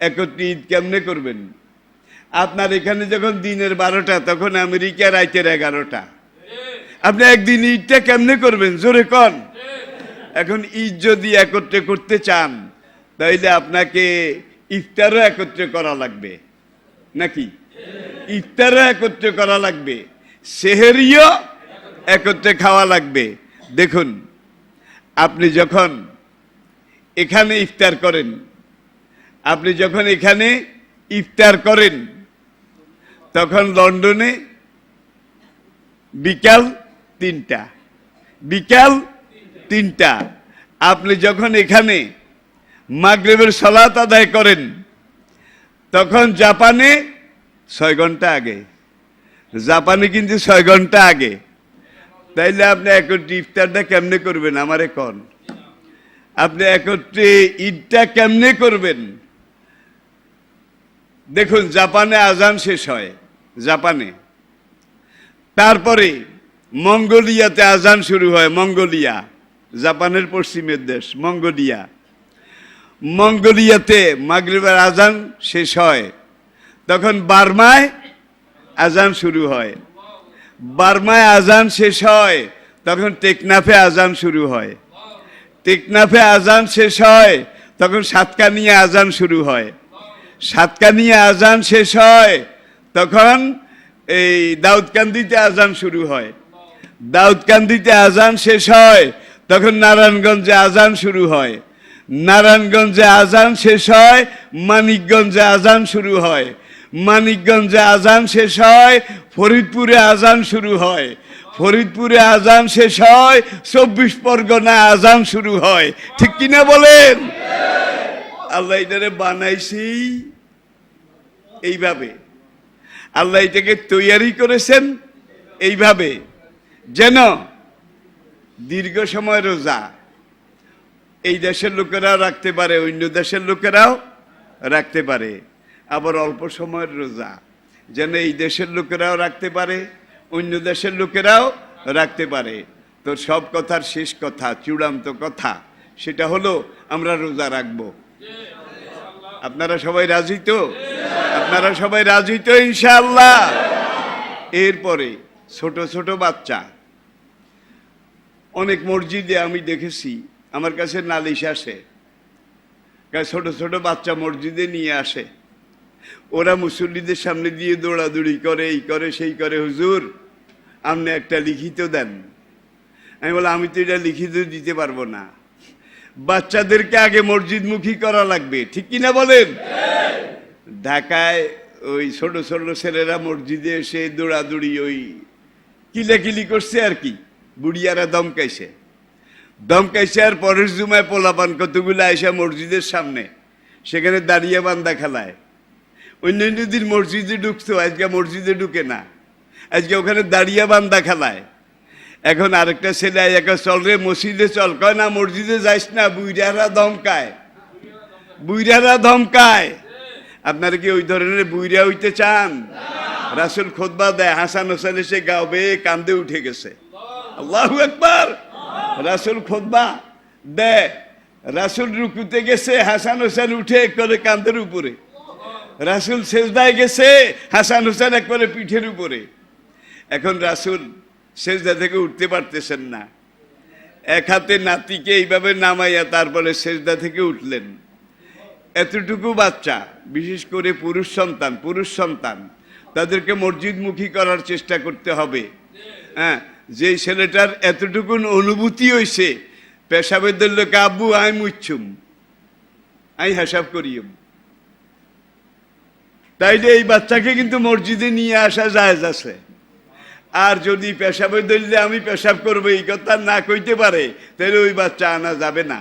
একত্রে ঈদ কেমনে করবেন? আপনার এখানে যখন দিনের 12টা, তখন আমেরিকা রাতের 11টা। আপনি একদিন ঈদটা কেমনে করবেন? জোরে কন। এখন ঈদ যদি একত্রে করতে চান, তাইলে আপনাকে ইফতারও একত্রে করা লাগবে নাকি? ইফতারও একত্রে করা লাগবে, সেহেরিও একত্রে খাওয়া লাগবে। দেখুন, আপনি যখন এখানে ইফতার করেন, তখন লন্ডনে বিকাল 3টা। আপনি যখন এখানে মাগরিবের সালাত আদায় করেন, তখন জাপানে 6 ঘন্টা আগে। জাপানে কিন্তু 6 ঘন্টা আগে। তাইলে আপনি একত্রে ইফতারটা কেমনে করবেন আমারে কোন? আপনি একত্রে ঈদটা কেমনে করবেন? দেখুন, জাপানে আজান শেষ হয়, জাপানে। তারপরে মঙ্গোলিয়াতে আজান শুরু হয়। মঙ্গোলিয়া জাপানের পশ্চিমের দেশ। মঙ্গোলিয়াতে মাগরিবের আজান শেষ হয়, তখন বার্মায় আজান শুরু হয়। বার্মায় আজান শেষ হয়, তখন টেকনাফে আজান শুরু হয়। টেকনাফে আজান শেষ হয়, তখন সাতকানিয়া আজান শুরু হয়। সাতকানিয়া আজান শেষ হয়, তখন এই দাউদকান্দিতে আজান শুরু হয়। দাউদকান্দিতে আজান শেষ হয়, তখন নারায়ণগঞ্জে আজান শুরু হয়। নারায়ণগঞ্জে আজান শেষ হয়, মানিকগঞ্জে আজান শুরু হয়। মানিকগঞ্জে আজান শেষ হয়, ফরিদপুরে আজান শুরু হয়। ফরিদপুরে আজান শেষ হয়, 24 পরগনায় আজান শুরু হয়। ঠিক কিনা বলেন? আল্লাহ এটারে বানাইছি এইভাবে, আল্লাহ এটাকে তৈরি করেছেন এইভাবে, যেন দীর্ঘ সময় রোজা এই দেশের লোকেরাও রাখতে পারে, অন্য দেশের লোকেরাও রাখতে পারে। আবার অল্প সময়ের রোজা যেন এই দেশের লোকেরাও রাখতে পারে, অন্য দেশের লোকেরাও রাখতে পারে। তো সব কথার শেষ কথা, চূড়ান্ত কথা, সেটা হলো আমরা রোজা রাখবো। আপনারা সবাই রাজি তো? আপনারা সবাই রাজি তো ইনশাআল্লাহ? এরপরে ছোট ছোট বাচ্চা, অনেক মসজিদে আমি দেখেছি, আমার কাছে নালিশ আসে, ছোট ছোট বাচ্চা মসজিদে নিয়ে আসে, ওরা মুসল্লিদের সামনে দিয়ে দৌড়াদৌড়ি করে, এই করে সেই করে। হুজুর, আপনি একটা লিখিত দেন। আমি বললাম, আমি তো এটা লিখিত দিতে পারবো না। বাচ্চাদেরকে আগে মসজিদমুখী করা লাগবে, ঠিক কিনা বলেন? ঢাকায় ওই ছোট ছোট ছেলেরা মসজিদে এসে দৌড়াদৌড়ি ওই কিলাকিলি করছে আর কি, বুড়িয়ারা দমকাইছে। আর পরের জুমায় পোলাপান কতগুলো আইসা মসজিদের সামনে, সেখানে দাঁড়িয়ে বান্দা খেলায়। অন্যান্য দিন মসজিদে ঢুকতো, আজকে মসজিদে ঢুকে না, আজকে ওখানে দাঁড়িয়ে বান্দা খেলায়। এখন আরেকটা ছেলে একা, চল রে মসজিদে চল, কয় না মসজিদে যাইস না, বুইরারা ধমকায়। আপনারা কি ওই ধরনের বুইরা হইতে চান? রাসূল খুতবা দেয়, হাসান হোসেন এসে গাবে কান্দে উঠে গেছে। আল্লাহু আকবার। রাসূল খুতবা দেয়, রাসূল রুকুতে গেছে, হাসান হোসেন উঠে করে কাঁধের উপরে। রাসূল সেজদায় গেছে, হাসান হোসেন একবারে পিঠের উপরে। এখন রাসূল সেজদা থেকে উঠতে পারতেছেন না, এক হাতে নাতিকে এইভাবে নামাইয়া তারপরে সেজদা থেকে উঠলেন। এতটুকু বাচ্চা, বিশেষ করে পুরুষ সন্তান, তাদেরকে মসজিদমুখী করার চেষ্টা করতে হবে। হ্যাঁ, যে ছেলেটার এতটুকুন অনুভূতি হইছে পেশাবের লোকে আব্বু আই মুচ্ছুম আই হিসাব করিম, তাইলে এই বাচ্চাকে কিন্তু মসজিদে নিয়ে আসা জায়েজ আছে। আর যদি পেশাবের দলিলে আমি পেশাব করবো এই কথা না কইতে পারে তাহলে ওই বাচ্চা আনা যাবে না।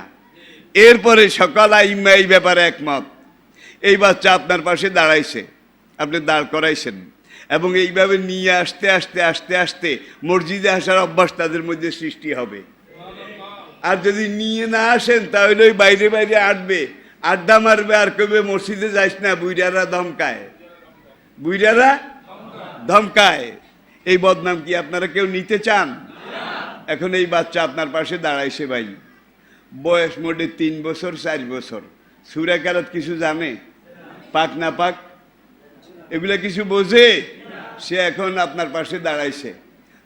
এরপরে সকল আইম্মা এই ব্যাপারে একমত। এই বাচ্চা আপনার পাশে দাঁড়াইছে, আপনি দাঁড় করাইছেন, এবং এইভাবে নিয়ে আসতে আসতে আস্তে আস্তে মসজিদে আসার অভ্যাস তাদের মধ্যে সৃষ্টি হবে। আর যদি নিয়ে না আসেন তাহলে ওই বাইরে বাইরে আটবে, আড্ডা মারবে, আর কবে মসজিদে যাইস না, বুইরারা ধমকায়, বুইরারা ধমকায়। এই বদনাম কি আপনারা কেউ নিতে চান? এখন এই বাচ্চা আপনার পাশে দাঁড়াইছে ভাই, বয়স মোটে 3 বছর 4 বছর, সূরা কেরাত কিছু জানে, পাক না পাক এগুলা কিছু বোঝে। সে এখন আপনার পাশে দাঁড়াইছে,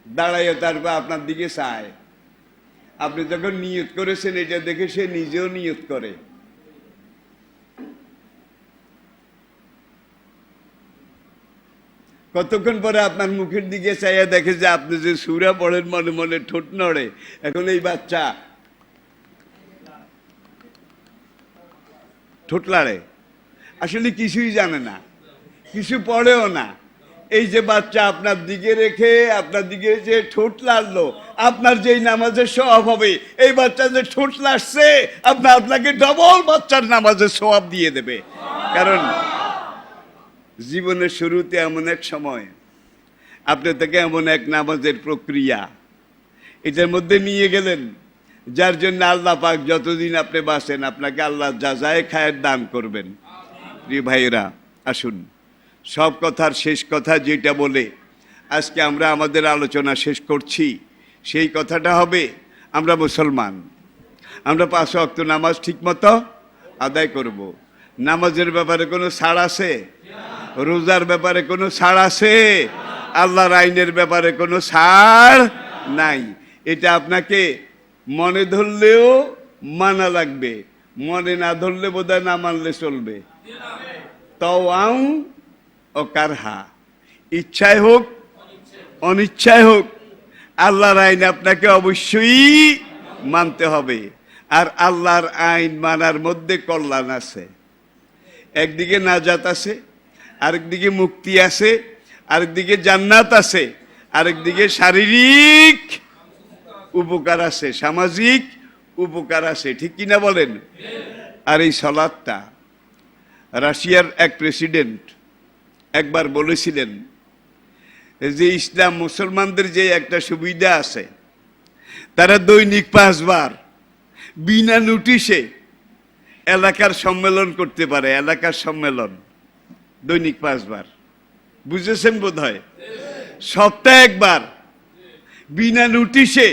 দাঁড়াইয়া তারপর আপনার দিকে চায়। আপনি যখন নিয়ত করেছেন এটা দেখে সে নিজেও নিয়ত করে। কতক্ষণ পরে আপনার মুখের দিকে চাইয়া দেখে যে আপনি যে সূরা পড়েন মনে মনে ঠোঁট নড়ে। এখন এই বাচ্চা ঠোঁট লাড়ে, আসলে কিছুই জানে না, কিছু পড়েও না। এই যে বাচ্চা আপনার দিকে রেখে আপনার দিকে যে ঠোঁট লাড়লো, আপনার যেই নামাজের সওয়াব হবে, এই বাচ্চা যে ঠোঁট লাড়ছে আপনাকে ডবল বাচ্চার নামাজের সওয়াব দিয়ে দেবে। কারণ জীবনের শুরুতে এমন এক সময় আপনি থেকে এমন এক নামাজের প্রক্রিয়া এটার মধ্যে নিয়ে গেলেন, যার জন্য আল্লাহ পাক যতদিন আপনি বাঁচেন আপনাকে আল্লাহ যাজায়ে খায়ের দান করবেন। প্রিয় ভাইয়েরা, আসুন সব কথার শেষ কথা যেটা বলে আজকে আমরা আমাদের আলোচনা শেষ করছি, সেই কথাটা হবে আমরা মুসলমান, আমরা 5 ওয়াক্ত নামাজ ঠিকমতো আদায় করব। নামাজের ব্যাপারে কোনো ছাড় আছে? রোজার ব্যাপারে কোনো ছাড় আছে? আল্লাহর আইনের ব্যাপারে কোনো ছাড় নাই। এটা আপনাকে মনে ধরলেও মানা লাগবে, মনে না ধরলে বোধহয় না মানলে চলবে। তাও ও কারহা, ইচ্ছায় হোক অনিচ্ছায় হোক আল্লাহর আইন আপনাকে অবশ্যই মানতে হবে। আর আল্লাহর আইন মানার মধ্যে কল্যাণ আছে, একদিকে নাজাত আছে, আরেকদিকে মুক্তি আছে, আরেকদিকে জান্নাত আছে, আরেকদিকে শারীরিক উপকার আছে, সামাজিক উপকার আছে, ঠিক কিনা বলেন? আর এই সালাতটা রাশিয়ার এক প্রেসিডেন্ট একবার বলেছিলেন যে ইসলাম মুসলমানদের যে একটা সুবিধা আছে, তারা দৈনিক 5 বার বিনা নোটিশে এলাকার সম্মেলন করতে পারে। এলাকার সম্মেলন দৈনিক 5 বার, বুঝেছেন বোধ হয়? সপ্তাহে 1 বার বিনা নোটিশে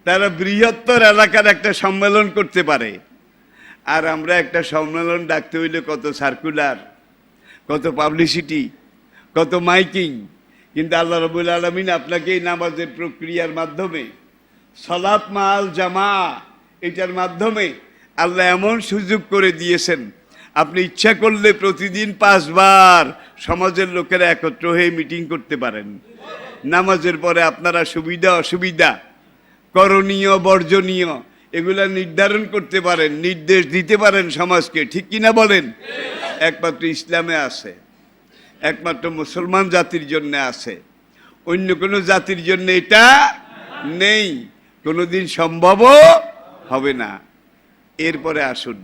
তারা বৃহত্তর এলাকার একটা সম্মেলন করতে পারে। আর আমরা একটা সম্মেলন ডাকতে হইলে কত সার্কুলার, কত পাবলিসিটি, কত মাইকিং। কিন্তু আল্লাহ রাব্বুল আলামিন আপনাকে এই নামাজের প্রক্রিয়ার মাধ্যমে, সালাত মাল জামা, এটার মাধ্যমে আল্লাহ এমন সুযোগ করে দিয়েছেন, আপনি ইচ্ছা করলে প্রতিদিন 5 বার সমাজের লোকেরা একত্র হয়ে মিটিং করতে পারেন। নামাজের পরে আপনারা সুবিধা অসুবিধা, করণীয় বর্জনীয় এগুলা নির্ধারণ করতে পারেন, নির্দেশ দিতে পারেন সমাজকে, ঠিক কিনা বলেন? একমাত্র ইসলামে আছে, একমাত্র মুসলমান জাতির জন্য আছে, অন্য কোনো জাতির জন্য এটা নেই, কোনোদিন সম্ভবও হবে না। এরপরে আসুন